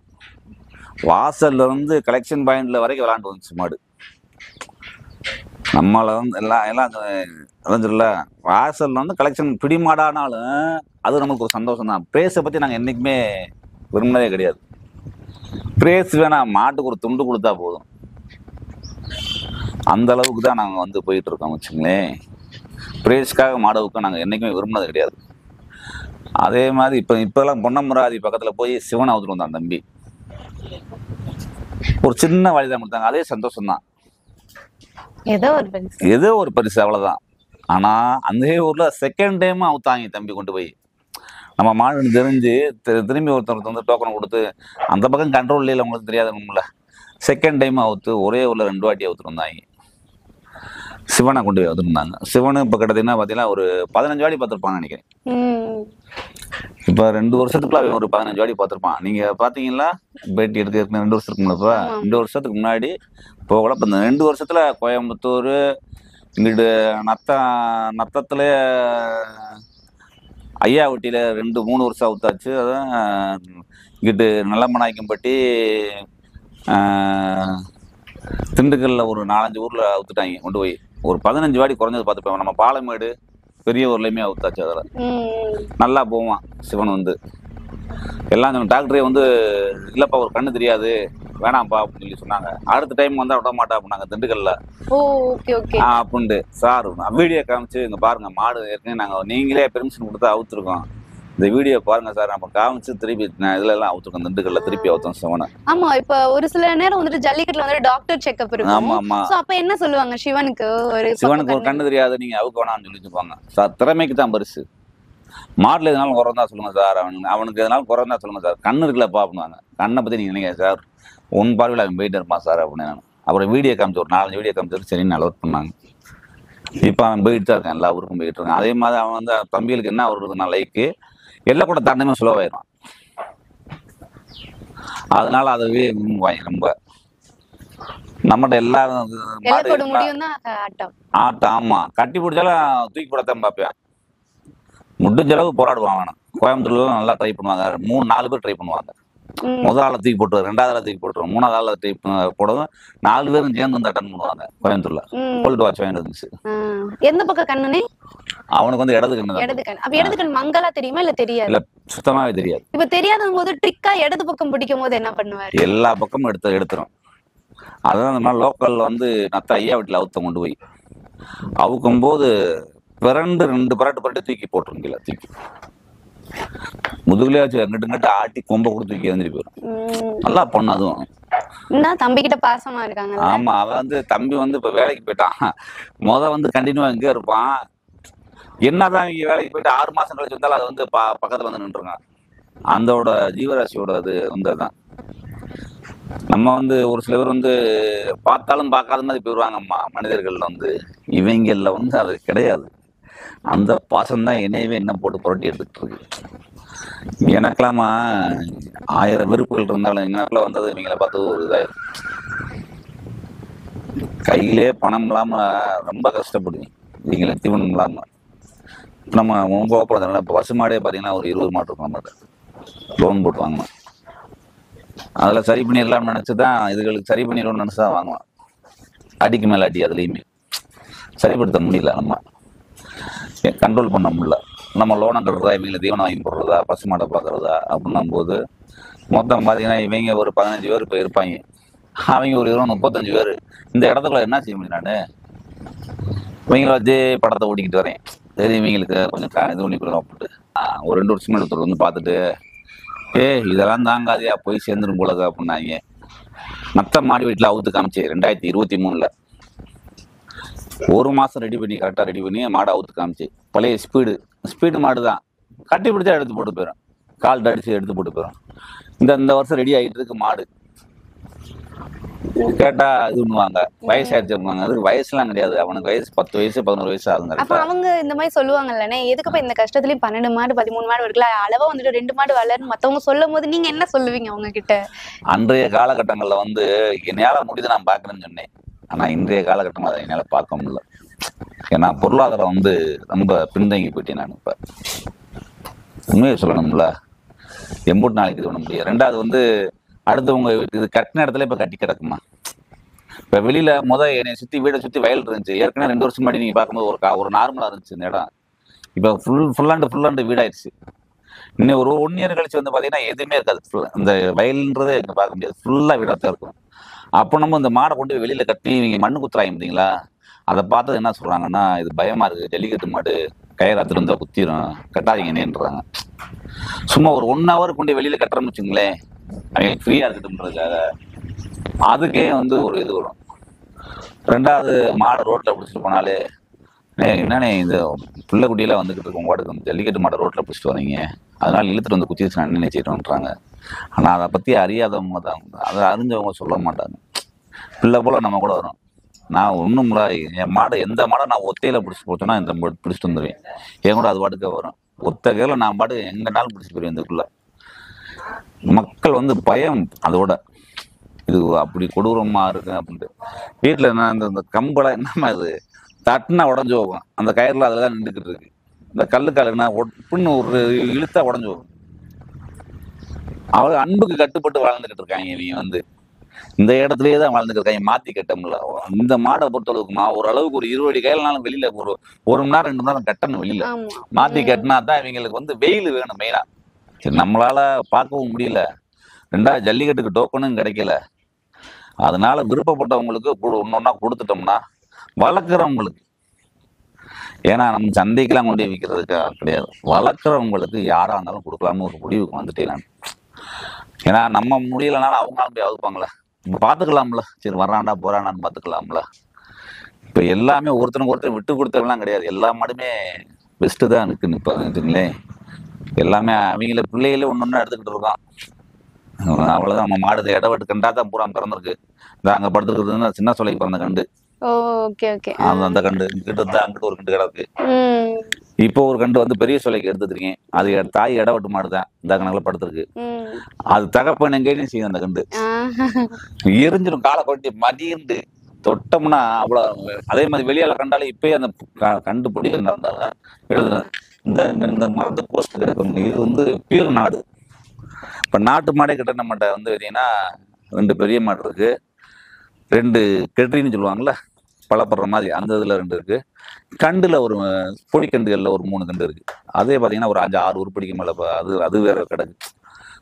வாசல்ல இருந்து கலெக்ஷன் பாயிண்ட்ல வரைக்கும் விளாண்டு வந்துச்சு மாடு. நம்மளை வந்து எல்லாம் சொல்ல வாசல்ல வந்து கலெக்ஷன் பிடி மாடானாலும் அது நமக்கு ஒரு சந்தோஷம் தான். பிரேஸை பற்றி நாங்கள் என்றைக்குமே விரும்பினதே கிடையாது. பிரேஸ் வேணாம், மாட்டுக்கு ஒரு துண்டு கொடுத்தா போதும். அந்த அளவுக்கு தான் நாங்கள் வந்து போயிட்டு இருக்கோம் வச்சுங்களேன். பிரேஸ்க்காக மாடவுக்கு நாங்கள் என்றைக்குமே விரும்பினது கிடையாது. அதே மாதிரி இப்போலாம் பொன்னமராதி பக்கத்தில் போய் சிவன் அவுத்துட்டு வந்தான் தம்பி. ஒரு சின்ன வழிதான் கொடுத்தாங்க, அதே சந்தோஷம்தான். ஏதோ ஒரு பரிசு அவ்வளோதான். ஆனால் அந்த ஊரில் செகண்ட் டைம் அவுத்தாங்க தம்பி கொண்டு போய். நம்ம மாடுன்னு தெரிஞ்சு திரும்பி ஒருத்தர் வந்து டோக்கன் கொடுத்து அந்த பக்கம் கண்ட்ரோல் இல்லை, உங்களுக்கு தெரியாதுங்கள. செகண்ட் டைம் அவுத்து ஒரே ஊரில் 2 வாட்டி அவுத்துட்டு வந்தாங்க. சிவனை கொண்டு போய் அவுத்துருந்தாங்க. சிவனு இப்போ பார்த்தீங்கன்னா ஒரு 15 வாட்டி பார்த்துருப்பான்னு நினைக்கிறேன். இப்போ 2 வருஷத்துக்குள்ள ஒரு 15 வாட்டி பார்த்துருப்பான். நீங்கள் பார்த்தீங்களா பேட்டி எடுக்க 2 வருஷத்துக்கு முன்னாடி? 2 வருஷத்துக்கு முன்னாடி போகல. இப்போ இந்த 2 வருஷத்துல கோயம்புத்தூர் இங்கிட்டு நத்தத்துல ஐயாவட்டியில் 2-3 வருஷம் அவுத்தாச்சு. அதான் இங்கிட்டு நல்லமநாயக்கம்பட்டி திண்டுக்கல்ல ஒரு 4-5 ஊரில் அவுத்துட்டாங்க கொண்டு போய். ஒரு 15 வாட்டி குறைஞ்சது பார்த்துப்போம். நம்ம பாலமேடு பெரிய ஊர்லையுமே அவுத்தாச்சு. அதில் நல்லா போவான் சிவன் வந்து. எல்லாம் டாக்டரே வந்து இல்லைப்பா ஒரு கண்ணு தெரியாது வேணாம்ப்பா அப்படின்னு சொல்லி சொன்னாங்க. அடுத்த டைம் வந்து விட மாட்டா அப்படின்னாங்க திண்டுக்கல்ல அப்படின்ட்டு. சார் வீடியோ காமிச்சு இங்கே பாருங்க மாடு ஏற்கனவே நாங்கள் நீங்களே பெர்மிஷன் கொடுத்து அவுத்துருக்கோம், இந்த வீடியோ பாருங்க சார். நம்ம காமிச்சு திருப்பி இதுல எல்லாம் அவுத்துருக்கோம், திண்டுக்கல்ல திருப்பி அவுத்தோம் சிவனை. ஆமா, இப்ப ஒரு சில நேரம் வந்துட்டு ஜல்லிக்கட்டுல வந்து டாக்டர் செக்அப் இருக்கும். ஆமா ஆமா. அப்ப என்ன சொல்லுவாங்க, சிவனுக்கு ஒரு கண்ணு தெரியாது நீங்க அவுக்க வேணாம்னு சொல்லிட்டு போங்க சார். திறமைக்கு தான் பரிசு. மாடுல எதனாலும் குறைந்தா சொல்லுங்க சார், அவனுக்கு எதனாலும் குறைந்தா சொல்லுங்க சார். கண்ணு இருக்குல்லப்பா அப்படின்னாங்க. கண்ணை பத்தி நீங்க நினைக்க சார், உன் பார்வையில் அவன் போயிட்டு இருப்பான் சார் அப்படின்னு. அப்புறம் வீடியோ காமிச்சு ஒரு 4 வீடியோ காமிச்சு சரின்னு அலோட் பண்ணாங்க. இப்போ அவன் போயிட்டு தான் இருக்கான், எல்லா ஊருக்கும் போயிட்டு இருக்கான். அதே மாதிரி அவன் வந்து தம்பிகளுக்கு என்ன வருதுன்னா லைக்கு எல்லாம் கூட தண்டமே சுலவாயிடும். அதனால அதவே ரொம்ப நம்மகிட்ட எல்லாரும் ஆட்டம். ஆமா, கட்டி பிடிச்சாலும் தூக்கி போடத்தான் பார்ப்பேன். முடிஞ்ச அளவு போராடுவான் அவனை. கோயம்புத்தூர்ல நல்லா ட்ரை பண்ணுவாங்க. 3-4 பேர் ட்ரை பண்ணுவாங்க. முதல் ஆளை தூக்கி போட்டுருவார், 2வது ஆளை தூக்கி போட்டுருவோம், 3வது ஆளை ட்ரை போடுவோம். 4 பேரும் சேர்ந்து வந்து அட்டன் பண்ணுவாங்க கோயம்புத்தூர்ல. கோல்டு வாட்ச் வாங்கிட்டு இருந்துச்சு. எந்த பக்கம் கண்ணுனே? அவனுக்கு வந்து இடது கண்ணு. அப்ப இடது கண் மங்களா தெரியுமா இல்ல தெரியாது? இல்ல சுத்தமாவே தெரியாது. இப்ப தெரியாத போது ட்ரிக்கா இடது பக்கம் பிடிக்கும் போது என்ன பண்ணுவாரு? எல்லா பக்கமும் எடுத்துரும். அதான் அந்த மாதிரி லோக்கல்ல வந்து நத்த ஐயா வீட்டுல அவுத்த கொண்டு போய் அவுக்கும் போது 2 பரட்டு தூக்கி போட்டுருங்கல. தூக்கி முதுகுலயே வச்சு அங்கிட்டு ஆட்டி கொம்ப கூட தூக்கி எந்திரி போயிடும். நல்லா பொண்ணு அதுவும். தம்பி கிட்ட பாசமா இருக்காங்க. ஆமா, அவன் வந்து தம்பி வந்து இப்ப வேலைக்கு போயிட்டான். வந்து கண்டினியூவா இங்கே இருப்பான். என்னதான் இங்க வேலைக்கு போயிட்டு 6 மாசம் கழிச்சு வந்தாலும் அது வந்து பக்கத்துல வந்து நின்றுங்க. அந்தோட ஜீவராசியோட அது வந்து அதான். நம்ம வந்து ஒரு சில பேர் வந்து பார்த்தாலும் பார்க்காத மாதிரி போயிடுவாங்கம்மா மனிதர்கள் வந்து. இவங்கள்ல வந்து அது கிடையாது. அந்த பாசம் தான் என்னையவே என்ன போட்டு புரட்டி எடுத்துட்டு இருக்கு. எனக்கெல்லாமா 1000 வெறுப்புகள் இருந்தாலும் எங்களுக்குள்ள வந்தது இவங்களை பார்த்து ஒரு இதாயிரும். கையிலே பணம் இல்லாம ரொம்ப கஷ்டப்படுவேன். இவங்களை தீவனம் இல்லாம நம்ம போகிறதுனால இப்போ பசுமாடே பார்த்தீங்கன்னா ஒரு 20 மாடு இருக்கும். நம்ம லோன் போட்டு வாங்கலாம். அதில் சரி பண்ணிடலாம்னு நினச்சி தான் இதுகளுக்கு சரி பண்ணிடணும்னு நினச்சி தான் வாங்கலாம். அடிக்கு மேலே அடி அதுலேயுமே சரிப்படுத்த முடியல. நம்ம கண்ட்ரோல் பண்ண முடியல. நம்ம லோனை கட்டுறதா, இவங்களை தீவனம் வாங்கி போடுறதா, பசுமாடை பார்க்குறதா அப்படின்னும் போது மொத்தம் பார்த்தீங்கன்னா இவங்க ஒரு 15 பேர் இப்போ இருப்பாங்க. அவங்க ஒரு 20-35 பேர். இந்த இடத்துக்குள்ள என்ன செய்ய முடியும்? நான் இவங்களை வச்சு படத்தை ஓட்டிக்கிட்டு வரேன். சரி இவங்களுக்கு கொஞ்சம் இது பண்ணி கொடுக்கலாம் அப்படின்ட்டு ஒரு 2 வருஷம் ஒருத்தர் வந்து பார்த்துட்டு இதெல்லாம் தாங்காதியா போய் சேர்ந்துடும் போலது அப்படின்னாங்க. மற்ற மாடி வீட்டில் அவுத்து காமிச்சு 2023 1 மாதம் ரெடி பண்ணி கரெக்டாக ரெடி பண்ணி மாடை அவுத்து காமிச்சு பழைய ஸ்பீடு மாடு தான். கட்டி பிடிச்சா எடுத்து போட்டு போயிடும், கால் அடிச்சு எடுத்து போட்டு போயிடும். இந்த வருஷம் ரெடி ஆகிட்டு இருக்கு மாடு. கேட்டா இது பண்ணுவாங்க வயசாயிடுச்சு பண்ணுவாங்க. அதுக்கு வயசுலாம் கிடையாது. அவனுக்கு வயசு 10 வயசு 11 வயசு ஆகுங்க. அப்ப அவங்க இந்த மாதிரி சொல்லுவாங்கல்லண்ணே, எதுக்குப்ப இந்த கஷ்டத்துலயும் 12 மாடு 13 மாடு இருக்குல்ல, அளவா வந்துட்டு 2 மாடு வளர்ன்னு மத்தவங்க சொல்லும் போது நீங்க என்ன சொல்லுவீங்க அவங்க கிட்ட? அன்றைய காலகட்டங்கள்ல வந்து என்னால முடியுது நான் பாக்குறேன்னு சொன்னேன். ஆனா இன்றைய காலகட்டம் அதை என்னால பார்க்க முடியல. ஏன்னா பொருளாதாரம் வந்து ரொம்ப பின்தங்கி போயிட்டேன். நான் இப்ப உண்மையை சொல்லணும்ல, எம்பூட்டு நாளைக்கு இது பண்ண முடியும். 2வது வந்து அடுத்தவங்க இது கட்டின இடத்துல இப்ப கட்டி கிடக்குமா? இப்ப வெளியில என்னை சுத்தி வீடை சுத்தி வயல் இருந்துச்சு. ஏற்கனவே 2 வருஷம் முன்னாடி நீங்க பார்க்கும்போது ஒரு நார்மலா இருந்துச்சு இந்த இடம். இப்ப ஃபுல் அண்ட் வீடாயிருச்சு. இன்னும் ஒரு 1 இயர் கழிச்சு வந்து பாத்தீங்கன்னா எதுவுமே இருக்காது. இந்த வயல்ன்றதே இங்க பார்க்க முடியாது. ஃபுல்லா வீடாத்தான் இருக்கும். அப்போ நம்ம இந்த மாடை கொண்டு போய் வெளியில கட்டி இவங்க மண்ணு குத்துறாங்க பார்த்தீங்களா, அதை பார்த்தது என்ன சொல்றாங்கன்னா, இது பயமா இருக்கு, ஜல்லிக்கட்டு மாடு கயிறாத்துல இருந்தா குத்திரும், கட்டாதீங்கன்னுன்றாங்க. சும்மா ஒரு 1 hour கொண்டு போய் வெளியில கட்டுறோம்னு வச்சுங்களேன், அவங்க ஃப்ரீயா இருக்கட்டும்ன்றதுக்காக அதுக்கே வந்து ஒரு இது வரும். 2வது மாடை ரோட்ல பிடிச்சிட்டு போனாலே, என்னண்ணே இந்த பிள்ளை குட்டியெல்லாம் வந்துகிட்டு இருக்கும் வாட்டுக்கு வந்து ஜல்லிக்கட்டு மாடை ரோட்ல பிடிச்சிட்டு வரீங்க, அதனால இழுத்துட்டு வந்து குத்திச்சு நான் நினைச்சிட்டோன்றாங்க. ஆனா அதை பத்தி அறியாதவங்க தான், அதை அறிஞ்சவங்க சொல்ல மாட்டாங்க. பிள்ளை போல நம்ம கூட வரும். நான் ஒன்றும் என் மாடை எந்த மாடை நான் ஒத்தையில பிடிச்சிட்டு போச்சோன்னா இந்த பிடிச்சிட்டு வந்துடுவேன். என் கூட அது பாட்டுக்க வரும். ஒத்த கையில நான் பாட்டு எங்கனாலும் பிடிச்சிட்டு போயிருவேன். இதுக்குள்ள மக்கள் வந்து பயம், அதோட இது அப்படி கொடூரமா இருக்கு அப்படின்ட்டு. வீட்டுல நான் இந்த கம்பளை என்னமா இது தட்டுனா உடஞ்சு போகும், அந்த கயிறுல அதுலதான் நின்றுக்கிட்டு இருக்கு. இந்த கல்லுக்காலுன்னா ஒப்புன்னு ஒரு இழுத்தா உடஞ்சு போகும். அவங்க அன்புக்கு கட்டுப்பட்டு வாழ்ந்துகிட்டு இருக்காங்க. இவங்க வந்து இந்த இடத்துலயே தான் வாழ்ந்துட்டு இருக்காங்க, மாத்தி கட்டமுல. இந்த மாடை பொறுத்தளவுக்குமா ஓரளவுக்கு ஒரு 20 அடி கையிலனாலும் வெளியில ஒரு 1 மணி நேரம் 2 மணி நேரம் கட்டணும் வெளியில. மாத்தி கட்டினா தான் இவங்களுக்கு வந்து வெயில் வேணும் மெயினா. சரி, நம்மளால பார்க்கவும் முடியல, 2வது ஜல்லிக்கட்டுக்கு டோக்கனும் கிடைக்கல. அதனால விருப்பப்பட்டவங்களுக்கு ஒன்னொன்னா கொடுத்துட்டோம்னா வளர்க்குறவங்களுக்கு, ஏன்னா நம்ம சந்தைக்கெல்லாம் கொண்டு போய் விற்கிறதுக்கு கிடையாது, வளர்க்குறவங்களுக்கு யாரா இருந்தாலும் கொடுக்கலாம்னு ஒரு முடிவுக்கு வந்துட்டேன் நான். ஏன்னா நம்ம முடியலனாலும் அவங்களாலும் போய் அவுப்பாங்களே, இப்போ பார்த்துக்கலாம்ல, சரி வர்றான்டா போறானான்னு பார்த்துக்கலாம்ல. இப்போ எல்லாமே ஒருத்தனுக்கு ஒருத்தர் விட்டு கொடுத்தவங்களாம் கிடையாது, எல்லா மாடுமே பெஸ்ட்டு தான் இருக்குன்னு இப்போ வச்சுங்களேன். எல்லாமே அவங்கள பிள்ளைகளே ஒன்று எடுத்துக்கிட்டு இருக்கான். அவ்வளோதான். நம்ம மாடு இடவெட்டு கண்டா தான் பூரா பிறந்திருக்கு. இந்த அங்கே படுத்துக்கிறதுன்னா சின்ன சோலைக்கு பிறந்த கண்டு. அந்த கண்டு கிட்ட தான் அங்கிட்டு ஒரு கண்டு கிடக்கு. இப்போ ஒரு கண்டு வந்து பெரிய சோலைக்கு எடுத்துருக்கீங்க, அது தாய் இடவெட்டு மாடு தான் இந்த கணக்குல படுத்துருக்கு. அது தகப்பன் எங்கேயும் செய்யும் அந்த கண்டு, எரிஞ்சிடும் காலை கொட்டி மதியிருந்து தொட்டோம்னா அவ்வளவு. அதே மாதிரி வெளியால கண்டாலும் இப்பயே அந்த கண்டு பொடி இருந்தாலும் எழுதுறேன். இந்த மருந்து போஸ்ட் கிடைக்கணும். இது வந்து பியூர் நாடு. இப்ப நாட்டு மாடே கிட்ட நம்மகிட்ட வந்து பார்த்தீங்கன்னா 2 பெரிய மாடு இருக்கு, 2 கெட்ரின்னு சொல்லுவாங்கல்ல பழப்படுற மாதிரி, அந்த இதுல 2 இருக்கு. கண்டுல ஒரு பொடிக்கண்டுகள்ல ஒரு 3 கண்டு இருக்கு. அதே பார்த்தீங்கன்னா ஒரு 5-6 உருப்படிக்கு மேல அது வேற கிடக்கு.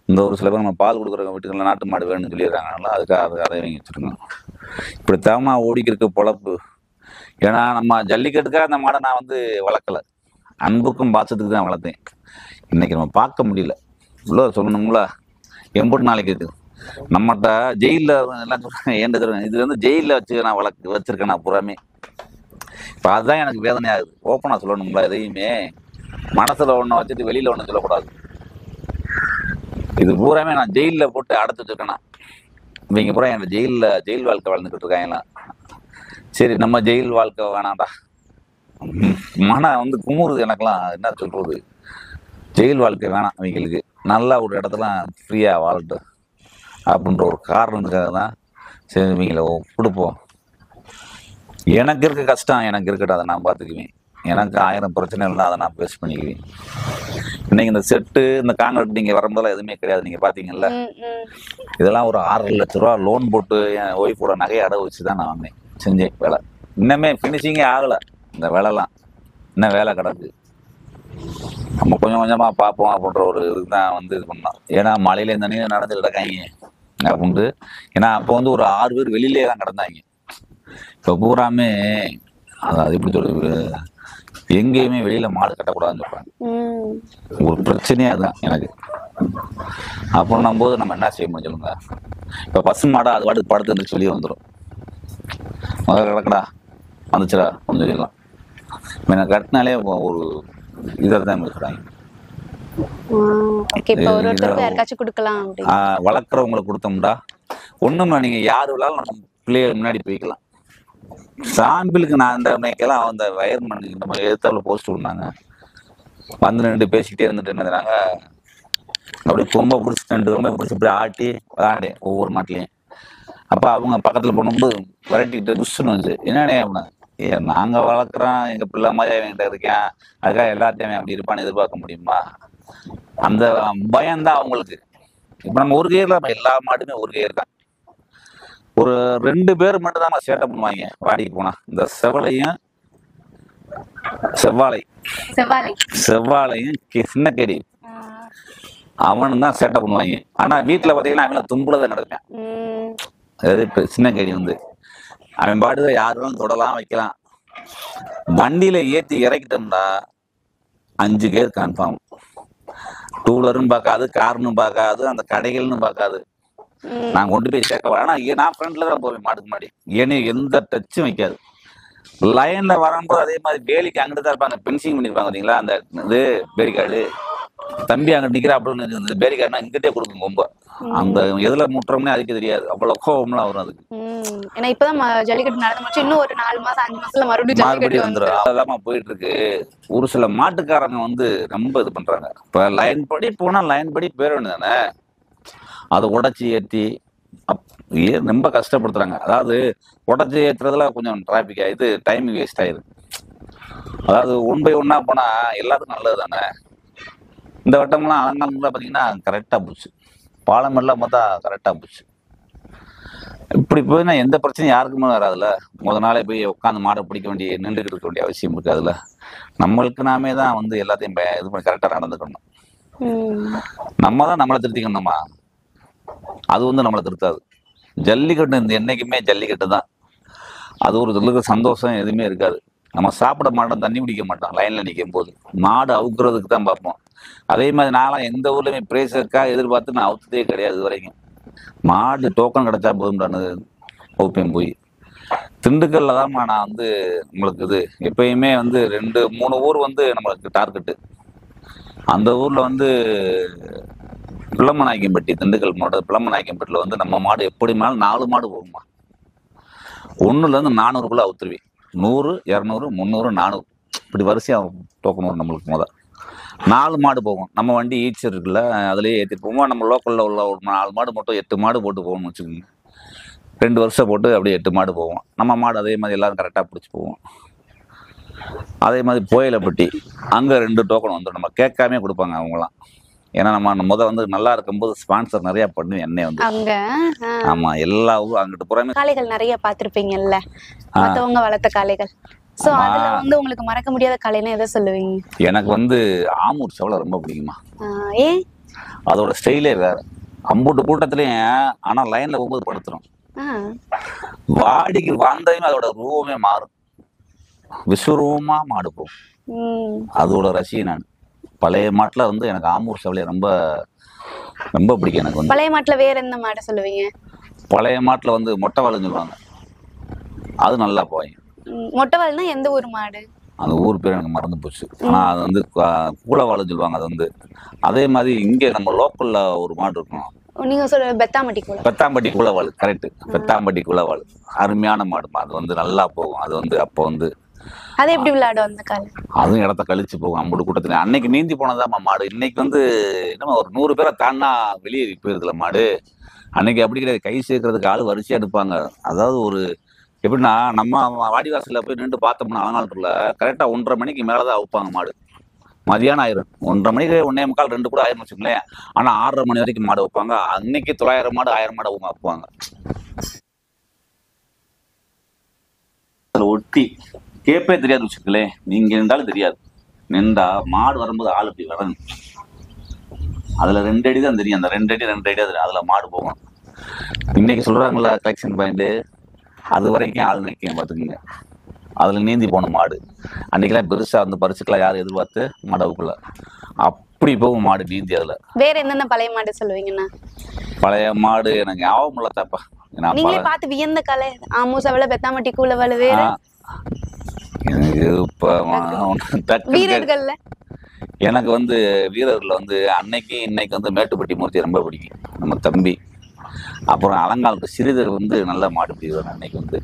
இந்த ஒரு சில பேர் நம்ம பால் கொடுக்குற வீட்டுகளில் நாட்டு மாடு வேணும்னு சொல்லிடுறாங்கனால அதுக்காக அதை வாங்கி வச்சுருக்கோம். இப்படி தவமா ஓடிக்கிருக்க பொழப்பு. ஏன்னா நம்ம ஜல்லிக்கட்டுக்காக அந்த மாடை நான் வந்து வளர்க்கல, அன்புக்கும் பாசத்துக்கு தான் வளர்த்தேன். இன்னைக்கு நம்ம பார்க்க முடியல, இவ்வளோ சொல்லணுங்களா, எம்பூட்டு நாளைக்கு இது நம்மகிட்ட ஜெயிலில் எல்லாம் சொல்றாங்க. ஏன் இது வந்து ஜெயிலில் வச்சு நான் வச்சிருக்கேன் நான் புறாமே. இப்போ அதுதான் எனக்கு வேதனை ஆகுது. ஓப்பனாக சொல்லணுங்களா, எதையுமே மனசில் ஒன்று வச்சுட்டு வெளியில் ஒன்று சொல்லக்கூடாது. இது பூராமே நான் ஜெயிலில் போட்டு அடைச்சி வச்சிருக்கேன்னா, இவங்க பூரா என் ஜெயில் வாழ்க்கை வாழ்ந்துக்கிட்டு இருக்காங்களாம். சரி, நம்ம ஜெயில் வாழ்க்கை வேணாம்டா, மனம் வந்து குமுறுது எனக்கெல்லாம். என்ன சொல்றது, ஜெயில் வாழ்க்கை வேணாம் இவங்களுக்கு, நல்லா ஒரு இடத்துல ஃப்ரீயாக வாழட்டும் அப்படின்ற ஒரு காரணத்துக்காக தான் சரி இவங்கள கொடுப்போம். எனக்கு இருக்க கஷ்டம் எனக்கு இருக்கட்டும், அதை நான் பார்த்துக்குவேன். எனக்கு 1000 பிரச்சனை இருந்தால் அதை நான் பேஸ் பண்ணிக்குவேன். இன்னைக்கு இந்த செட்டு இந்த காங்கிரீட் நீங்க வரும்போதெல்லாம் எதுவுமே கிடையாது. நீங்க பாத்தீங்கல்ல, இதெல்லாம் ஒரு 6 லட்ச ரூபா லோன் போட்டு என் ஒய்ஃபோட நகையை அடகு வச்சு தான் நான் வந்தேன், செஞ்சேன் வேலை. இன்னமே ஃபினிஷிங்கே ஆகலை இந்த வேலைலாம், இன்னும் வேலை கிடக்கு. நம்ம கொஞ்சம் கொஞ்சமா பார்ப்போம் அப்படின்ற ஒரு இதுக்கு தான் வந்து இது பண்ணோம். ஏன்னா மழையில இந்த நீர் நடந்து கிடக்காங்க அப்படின்ட்டு. ஏன்னா அப்போ வந்து ஒரு 6 பேர் வெளியிலே தான் கிடந்தாங்க. இப்போ பூராமே அது எப்படி சொல்றது, எங்கேயுமே வெளியில மாடு கட்டக்கூடாதுன்னு சொல்றாங்க. ஒரு பிரச்சனையா தான் எனக்கு. அப்படின்னும் போது நம்ம என்ன செய்ய முடியும் சொல்லுங்க. இப்ப பசு மாடா அது பாட்டுக்கு படுத்து சொல்லி வந்துடும், முதல்ல கிடக்கடா வந்துச்சுடா கொஞ்சம் சொல்லிடலாம். எனக்கு கட்டினாலே ஒரு இதை தான் இருக்கிறாங்க. வளர்க்குறவங்களுக்கு கொடுத்தோம்டா ஒண்ணுமே, நீங்க யாரு வேணாலும் நம்ம பிள்ளைகள் முன்னாடி போய்க்கலாம். சாம்பிளுக்கு நான் இந்த அன்னைக்கெல்லாம் அந்த வயர்மேன் நம்ம எதிர்த்தாப்புல போஸ்ட் விடுனாங்க, வந்து 2 பேசிக்கிட்டே இருந்துட்டு என்னதுனாங்க, அப்படியே கொம்பை பிடிச்சி 2 கொம்பை பிடிச்சி இப்படி ஆட்டி விளாண்டே ஒவ்வொரு மாட்டிலையும். அப்ப அவங்க பக்கத்துல போனபோது விரட்டிக்கிட்டு துஷ்ன்னு வந்துச்சு. என்னன்னே அப்படின்னா, நாங்க வளர்க்குறோம், எங்க பிள்ளை மாதிரி அவன்கிட்ட இருக்கேன், அதுக்காக எல்லாத்தையும் அப்படி இருப்பான்னு எதிர்பார்க்க முடியுமா? அந்த பயம்தான் அவங்களுக்கு. இப்ப நம்ம ஒரு கேர்ல எல்லா மாட்டுமே ஒரு கேர் தான். ஒரு 2 பேர் மட்டும் தான் சேட்டை பண்ணுவாங்க வாடிக்கு போனா, இந்த செவ்வாழையும் சின்ன கேடி, அவனு தான் சேட்டை பண்ணுவாங்க. ஆனா வீட்டுல பாத்தீங்கன்னா அவன் தும்புலதான் நடப்பேன். அதாவது இப்போ சின்ன கேடி வந்து அவன் பாட்டு யாரும் தொடலாம் வைக்கலாம். வண்டியில ஏற்றி இறக்கிட்டோம்னா 5 கேர் கன்ஃபார்ம். டூலரும் பார்க்காது, கார்னும் பார்க்காது, அந்த கடைகள்னு பார்க்காது. நான் கொண்டு போய் சேர்க்க ஆனா நான் ஃப்ரெண்ட்ல தான் போவேன் மாட்டுக்கு மாடி. ஏன்னு எந்த டச்சும் வைக்காது. லைன்ல வரும்போது அதே மாதிரி வேலிக்கு அங்கிட்டு தான் இருப்பாங்க. பென்சிங் பண்ணிருப்பாங்க பார்த்தீங்களா, அந்த இது பேரிகார்டு. தம்பி அங்கிட்டு நிக்கிறா அப்படின்னு பேரிகார்டுனா இங்கிட்டே கொடுக்கும் கொம்ப. அந்த எதுல முட்டுறோம்னே அதுக்கு தெரியாது. அவ்வளவு கோவம்லாம் வரும் அதுக்கு. ஏன்னா இப்பதான் ஜல்லிக்கட்டு நடந்து முடிச்சு, இன்னும் ஒரு 4 மாசம் 5 மாசத்துல மறுபடியும் வந்துடும். அதெல்லாம் போயிட்டு இருக்கு. ஒரு சில மாட்டுக்காரங்க வந்து ரொம்ப இது பண்றாங்க. இப்ப லைன் படி போனா லைன் படி போயிட வேண்டியதானே, அதை உடச்சி ஏற்றி ரொம்ப கஷ்டப்படுத்துறாங்க. அதாவது உடச்சி ஏற்றுறதுல கொஞ்சம் டிராபிக் ஆயிடுது, டைம் வேஸ்ட் ஆயிடுது. அதாவது 1 by 1 போனா எல்லாத்துக்கும் நல்லது தானே. இந்த வட்டம்லாம் அலங்காலம்லாம் பார்த்தீங்கன்னா கரெக்டாக போச்சு. பாலம் எல்லாம் பார்த்தா கரெக்டாக போச்சு. இப்படி போயினா எந்த பிரச்சனையும் யாருக்குமே வராதுல்ல. முத நாளே போய் உட்காந்து மாடை பிடிக்க வேண்டிய நின்றுக்கிட்டு இருக்க வேண்டிய அவசியம் இருக்காதுல்ல. நம்மளுக்கு நாமே தான் வந்து எல்லாத்தையும் இது பண்ணி கரெக்டாக நடந்துக்கணும். நம்ம தான் நம்மளை திருத்திக்கணுமா, அது வந்து நம்மளை திருத்தாது. ஜல்லிக்கட்டு இந்த என்னைக்குமே ஜல்லிக்கட்டு தான். அது ஒரு சொல்லுக்கு சந்தோஷம் எதுவுமே இருக்காது. நம்ம சாப்பிட மாட்டோம், தண்ணி குடிக்க மாட்டோம். லைன்ல நிற்கும் போது மாடு அவுக்குறதுக்கு தான் பார்ப்போம். அதே மாதிரி நான்லாம் எந்த ஊர்லயுமே பிரேசருக்காக எதிர்பார்த்து நான் அவுத்ததே கிடையாது இது வரைக்கும். மாடு டோக்கன் கிடைச்சா போதும்டானு அவுப்பேன் போய். திண்டுக்கல்ல தான் நான் வந்து உங்களுக்கு இது எப்பயுமே வந்து 2-3 ஊர் வந்து நம்மளுக்கு டார்கெட்டு. அந்த ஊர்ல வந்து பிள்ளமநாயக்கம்பட்டி, திண்டுக்கல் மாவட்டம் பிள்ளமநாயக்கம்பட்டியில் வந்து நம்ம மாடு எப்படி மேலும் 4 மாடு போகுமா. 1லேருந்து 400க்குள்ள அவுத்துருவேன். 100, 200, 300, 400 இப்படி வரிசையா டோக்கன் வரும் நம்மளுக்கு. 4 மாடு போகும். நம்ம வண்டி ஈச்சர் இருக்குல்ல, அதுலேயே ஏற்றிட்டு போவோம். நம்ம லோக்கலில் உள்ள ஒரு 4 மாடு மட்டும் 8 மாடு போட்டு போகணும்னு வச்சுக்கோங்க. 2 வருஷம் போட்டு அப்படியே 8 மாடு போவோம். நம்ம மாடு அதே மாதிரி எல்லாரும் கரெக்டாக பிடிச்சி போவோம். அதே மாதிரி போயலைப்பட்டி அங்கே 2 டோக்கன் வந்துடும். நம்ம கேட்காமே கொடுப்பாங்க அவங்களாம். ஏன்னா நம்ம வந்து நல்லா இருக்கும்போது ஸ்பான்சர் நிறைய பண்ணுவேன் என்னை வந்து அங்க. ஆமா, எல்லா ஊரும் அங்கிட்டு புறமே காளைகள் நிறைய பார்த்திருப்பீங்கல்ல, மத்தவங்க வளர்த்த காளைகள். சோ அதுல வந்து உங்களுக்கு மறக்க முடியாத காளைன்னா எதை சொல்லுவீங்க? எனக்கு வந்து ஆமூர் செவலை ரொம்ப பிடிக்குமா. ஏன்? அதோட ஸ்டைலே வேற. அம்பூட்டு கூட்டத்திலயும் ஆனா லைன்ல போகும்போது படுத்துரும். வாடிக்கு வந்தையும் அதோட ரூபமே மாறும். விஸ்வரூபமா மாடு போகும். அதோட ரசிகை நான். பழைய மாட்டுல வந்து எனக்கு ஆமூர் செவலையை ரொம்ப ரொம்ப பிடிக்கும். எனக்கு வந்து பழைய மாட்டுல வேற எந்த மாடை சொல்லுவீங்க? பழைய மாட்டுல வந்து மொட்டை வாழுன்னு சொல்லுவாங்க, அது நல்லா போய். மொட்டை வாழுனா எந்த ஊர் மாடு? அந்த ஊர் பேர் எனக்கு மறந்து போச்சு. ஆனா அது வந்து கூலவாழுன்னு சொல்லுவாங்க. அது வந்து அதே மாதிரி இங்கே நம்ம லோக்கல்ல ஒரு மாடு இருக்கும். நீங்க சொல்ற பெத்தாம்பட்டி கூலவாழு. கரெக்ட், பெத்தாம்பட்டி கூலவாழு அருமையான மாடுமா. அது வந்து நல்லா போகும். அது வந்து அப்போ வந்து அது எப்படி விளையாடும் அந்த காலம்? அதுவும் இடத்த கழிச்சு போகும். அம்புடு கூட்டத்துல அன்னைக்கு நீந்தி போனதாம்மா மாடு. இன்னைக்கு வந்து என்னமா ஒரு 100 பேரை தாண்டா வெளியே போயிருக்குல மாடு. அன்னைக்கு அப்படி கிடையாது. கை சேர்க்கறதுக்கு ஆள் வரிசையா எடுப்பாங்க. அதாவது ஒரு எப்படின்னா நம்ம வாடிவாசல்ல போய் நின்று பார்த்தோம்னா அலங்காலத்துல கரெக்டா 1:30 மணிக்கு மேலதான் அவுப்பாங்க மாடு. மதியானம் ஆயிரும். 1:30 மணிக்கு 1:45, 2 கூட ஆயிரம் வச்சுக்கோங்களேன். ஆனா 6:30 மணி வரைக்கும் மாடு வைப்பாங்க. அன்னைக்கு 900 மாடு 1000 மாடு அவங்க வைப்பாங்க. ஒட்டி கேப்பே தெரியாது வச்சுக்கலேன். நீங்க நின்றாலும் தெரியாது. நின்றா மாடு வரும்போது ஆள் இப்படி வரணும். அதுல 2 அடி தான் தெரியும். அந்த 2 அடி 2 அடி அதுல மாடு போகும். இன்னைக்கு சொல்றாங்களா கலெக்ஷன் பாயிண்ட், அது வரைக்கும் ஆள் நிற்கும் பார்த்துக்குங்க. அதுல நீந்தி போன மாடு. அன்னைக்கெல்லாம் பெருசா வந்து பரிசுக்கெல்லாம் யாரும் எதிர்பார்த்து மாடவுக்குள்ள அப்படி போகும் மாடு நீந்தி. அதுல வேற என்னென்ன பழைய மாடு சொல்லுவீங்கண்ணா? பழைய மாடு எனக்கு ஞாபகம் இல்ல தாப்பா. நீங்களே பார்த்து வியந்த கலை ஆமூர் செவலை, பெத்தாம்பட்டி கூலவாழு வேற எனக்கு இப்ப வீரர்கள்ல எனக்கு வந்து வீரர்ல வந்து அன்னைக்கு இன்னைக்கு வந்து மேட்டுப்பட்டி மூர்த்தி ரொம்ப பிடிக்கும், நம்ம தம்பி. அப்புறம் அலங்காலுக்கு சிறிதர் வந்து நல்ல மாடு பிடிவார் அன்னைக்கு வந்து.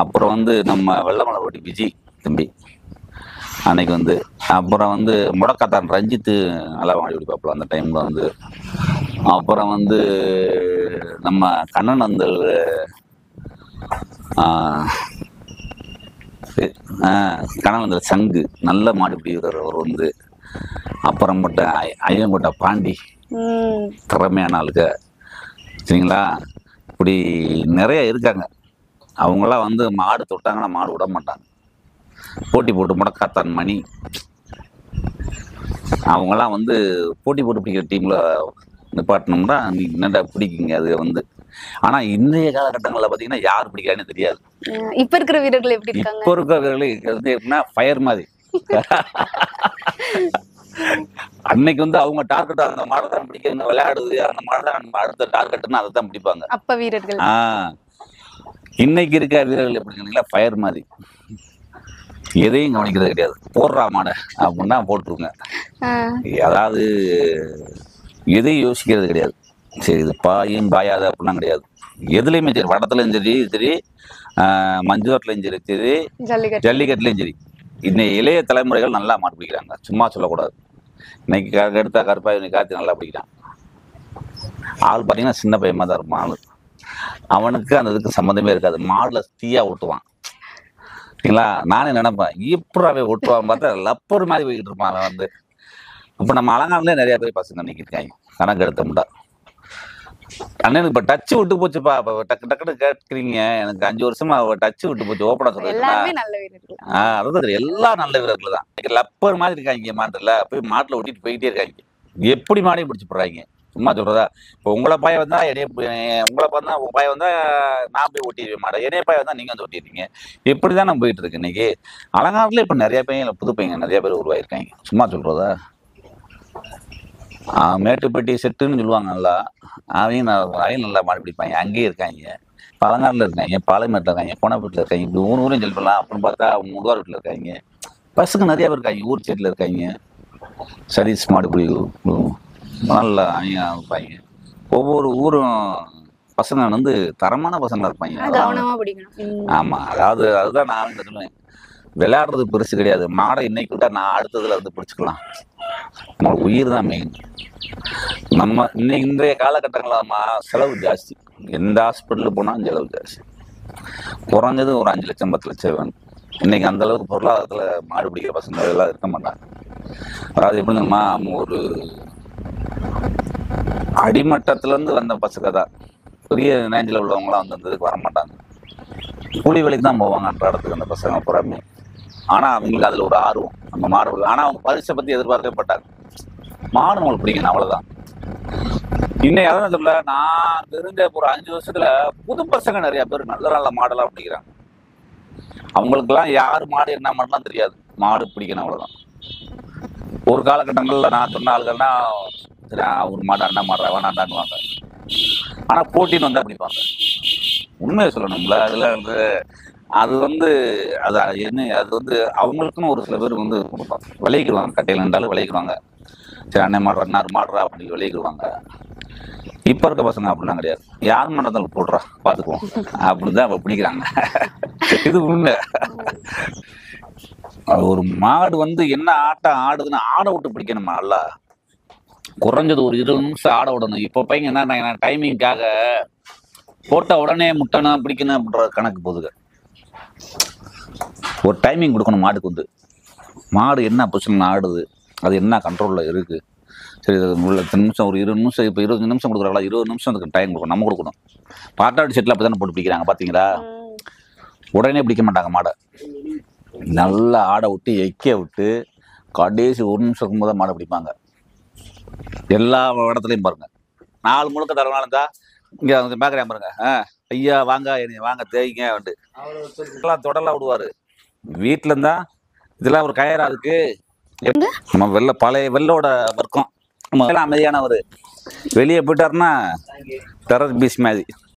அப்புறம் வந்து நம்ம வெள்ளமலைப்பட்டி விஜய் தம்பி அன்னைக்கு வந்து. அப்புறம் வந்து முடக்காத்தான் ரஞ்சித்து நல்லா மாடி பிடிப்பாப்புல அந்த டைம்ல வந்து. அப்புறம் வந்து நம்ம கண்ணன் வந்து கணவன் சங்கு நல்ல மாடு பிடிக்கிறார் அவர் வந்து. அப்புறம் மட்டும் ஐயங்கோட்டை பாண்டி திறமையான ஆளுங்க சரிங்களா. இப்படி நிறைய இருக்காங்க. அவங்களாம் வந்து மாடு தொட்டாங்கன்னா மாடு விட மாட்டாங்க. போட்டி போட்டு முடக்காத்தான் மணி அவங்களாம் வந்து போட்டி போட்டு பிடிக்கிற டீம்ல நிப்பாட்டினோம்னா நீ என்னடா பிடிக்குங்க. அது வந்து ஆனா இன்றைய காலகட்டங்களில் பார்த்தீங்கன்னா யார் பிடிக்கிறான்னு தெரியாது. இப்ப இருக்கிற வீரர்கள் எப்படி இருக்காங்க? இப்போ இருக்கிற வீரர்கள் வந்து எப்படின்னா ஃபயர் மாதிரி. அன்னைக்கு வந்து அவங்க டார்கெட் அந்த மாடை தான் பிடிக்கணும், விளையாடுது அந்த மாடை தான் அடுத்த டார்கெட்னு அதை தான் பிடிப்பாங்க. அப்ப வீரர்கள் இன்னைக்கு இருக்க வீரர்கள் எப்படி ஃபயர் மாதிரி, எதையும் கவனிக்கிறது கிடையாது. போடுறா மாடை அப்படின்னா போட்டுருங்க. அதாவது எதையும் யோசிக்கிறது கிடையாது. சரி இது பாயும் பாயாது அப்படிலாம் கிடையாது. எதுலையுமே சரி, வடத்துலையும் சரி சரி, மஞ்சுவரத்துலையும் சரி சரி, ஜல்லிக்கட்டுலையும் சரி, இன்னைக்கு இளைய தலைமுறைகள் நல்லா மாடு பிடிக்கிறாங்க, சும்மா சொல்லக்கூடாது. இன்னைக்கு எடுத்தா கருப்பாய் இன்னைக்கு கார்த்தி நல்லா பிடிக்கிறான். ஆள் பார்த்தீங்கன்னா சின்ன பையமா தான் இருப்பான் ஆளு. அவனுக்கு அந்த இதுக்கு சம்மந்தமே இருக்காது. மாடுல தீயா ஓட்டுவான் சரிங்களா. நானே நினைப்பேன் இப்படாவே ஓட்டுவான், பார்த்தா லப்பர் மாதிரி போய்கிட்டு இருப்பான் அவன் வந்து. இப்போ நம்ம அலங்கானே நிறைய பேர் பசங்க நிற்கிறாங்க கணக்கு எடுத்தோம்டா. அண்ணனுக்கு இப்போ டச்சு விட்டு போச்சுப்பா. இப்போ டக்கு டக்குன்னு கேட்குறீங்க, எனக்கு 5 வருஷமா டச்சு விட்டு போச்சு ஓப்பனா சொல்றீங்களா. அதான் எல்லாம் நல்ல வீரர்கள் தான். லப்பர் மாதிரி இருக்காங்க மாட்டுல, போய் மாட்டுல ஓட்டிட்டு போயிட்டே இருக்காங்க. எப்படி மாடையும் பிடிச்சி போடுறாங்க, சும்மா சொல்றதா. இப்போ உங்களை பாய வந்தா உங்களை பார்த்தா உங்க பாய வந்தா நான் போய் ஓட்டிடுவேன் மாட்டேன், என்னைய பாய வந்தா நீங்க வந்து ஓட்டிடுறீங்க. இப்படிதான் நம்ம போயிட்டு இருக்கு இன்னைக்கு. அலங்காரத்துல இப்ப நிறைய பையன் புது பையன் நிறைய பேர் உருவாயிருக்காங்க, சும்மா சொல்றதா. மேட்டுப்பட்டி செட்டுன்னு சொல்லுவாங்க, நல்லா அவையும் நல்லா மாடு பிடிப்பாங்க. அங்கேயே இருக்காங்க, பழங்காட்டில் இருக்காங்க, பாலைமேட்டில் இருக்காங்க, கோணப்பேட்டில் இருக்காங்க, இப்படி ஊரையும் சொல்லலாம். அப்புறம் பார்த்தா முதுவார் வீட்டில் இருக்காங்க. பசங்க நிறைய பேர் இருக்காங்க, ஊர் சைடில் இருக்காங்க. சதீஷ் மாடு பிடி நல்லா அவங்க இருப்பாங்க. ஒவ்வொரு ஊரும் பசங்க வந்து தரமான பசங்களா இருப்பாங்க. ஆமா, அதாவது அதுதான் நான் சொல்லுவேன், விளையாடுறது பெருசு கிடையாது. மாடை இன்னைக்கு விட்டா நான் அடுத்ததுல வந்து பிடிச்சிக்கலாம். நம்ம உயிர் தான் மெயின். நம்ம இன்றைய காலகட்டங்களில் செலவு ஜாஸ்தி. எந்த ஹாஸ்பிட்டலுக்கு போனாலும் செலவு ஜாஸ்தி. குறைஞ்சது ஒரு 5 லட்சம் 10 லட்சம் வேணும். இன்னைக்கு அந்த அளவுக்கு பொருளாதாரத்துல மாடு பிடிக்கிற பசங்க எல்லாம் இருக்க மாட்டாங்க. அதாவது எப்படிங்கம்மா, ஒரு அடிமட்டத்துல இருந்து வந்த பசங்க தான் பெரிய ரேஞ்சில் உள்ளவங்களாம் வந்து அந்த இதுக்கு வர மாட்டாங்க. கூலி வேலைக்கு தான் போவாங்க அன்றாடத்துக்கு அந்த பசங்க புறமே. ஆனா அவங்களுக்கு அதுல ஒரு ஆர்வம், நம்ம மாடு. ஆனா அவங்க பரிசை பத்தி எதிர்பார்க்கவே மாட்டாங்க. மாடு நம்மளுக்கு பிடிக்கணும், அவ்வளவுதான். இன்னைக்கு அதான் சொல்ல, நான் தெரிஞ்ச ஒரு 5 வருஷத்துல புது பசங்க நிறைய பேர் நல்ல நல்ல மாடெல்லாம் பிடிக்கிறாங்க. அவங்களுக்கெல்லாம் யாரு மாடு என்ன மாடுலாம் தெரியாது, மாடு பிடிக்கணும் அவ்வளவுதான். ஒரு காலகட்டங்கள்ல நான் சொன்ன ஆளுகள்னா ஒரு மாடு அண்ணா மாடுறா வேணாண்டான்னுவாங்க. ஆனா போட்டின்னு வந்தா பிடிப்பாங்க. உண்மையை சொல்லணும்ல, அதுல வந்து அது வந்து அது என்ன, அது வந்து அவங்களுக்குன்னு ஒரு சில பேர் வந்து விளைவிக்குவாங்க. கட்டையில் இருந்தாலும் விளைவிக்குவாங்க. சரி அண்ணன் மாடுறா அண்ணாரு மாடுறா அப்படின்னு விளைவிக்குவாங்க. இப்ப இருக்க பசங்க அப்படிலாம் கிடையாது. யார் மாட்டாலும் போடுறா பாத்துக்குவோம் அப்படிதான் அவ பிடிக்கிறாங்க. இது உண்மை. ஒரு மாடு வந்து என்ன ஆட்டம் ஆடுதுன்னு ஆட விட்டு பிடிக்கணுமா, நல்லா குறைஞ்சது ஒரு 20 நிமிஷம் ஆட விடணும். இப்ப பையன் என்ன டைமிங்காக போட்ட உடனே முட்டணும் பிடிக்கணும் அப்படின்ற கணக்கு போகுதுங்க. ஒரு டைமிங் கொடுக்கணும் மாடுக்கு வந்து. மாடு என்ன பொசிஷன் ஆடுது, அது என்ன கண்ட்ரோல்ல இருக்கு. சரி உள்ள 10 நிமிஷம் ஒரு 20 நிமிஷம், இப்போ 25 நிமிஷம் கொடுக்குறாங்களா, 20 நிமிஷம் அதுக்கு டைம் கொடுக்கணும், நம்ம கொடுக்கணும். பாட்டாடி செட்டில் அப்படி தானே போட்டு பிடிக்கிறாங்க பார்த்தீங்களா. உடனே பிடிக்க மாட்டாங்க மாடை. நல்லா ஆட விட்டு எக்க விட்டு கடைசி 1 நிமிஷம் இருக்கும்போது மாடை பிடிப்பாங்க. எல்லா இடத்துலையும் பாருங்க, 4 முழுக்க தரவான இருந்தா இங்கே வந்து பார்க்குறேன் பாருங்க. ஐயா வாங்க வாங்க தேய்ங்க வந்து எல்லாம் தொடலாம் விடுவாரு. வீட்டில் இருந்தா இதெல்லாம் ஒரு கயரா இருக்கு. நம்ம பழைய வெள்ளோட வர்க்கம், நம்ம அமைதியானவர். வெளியே போயிட்டாருன்னா டெரர் பீஸ் மாதிரி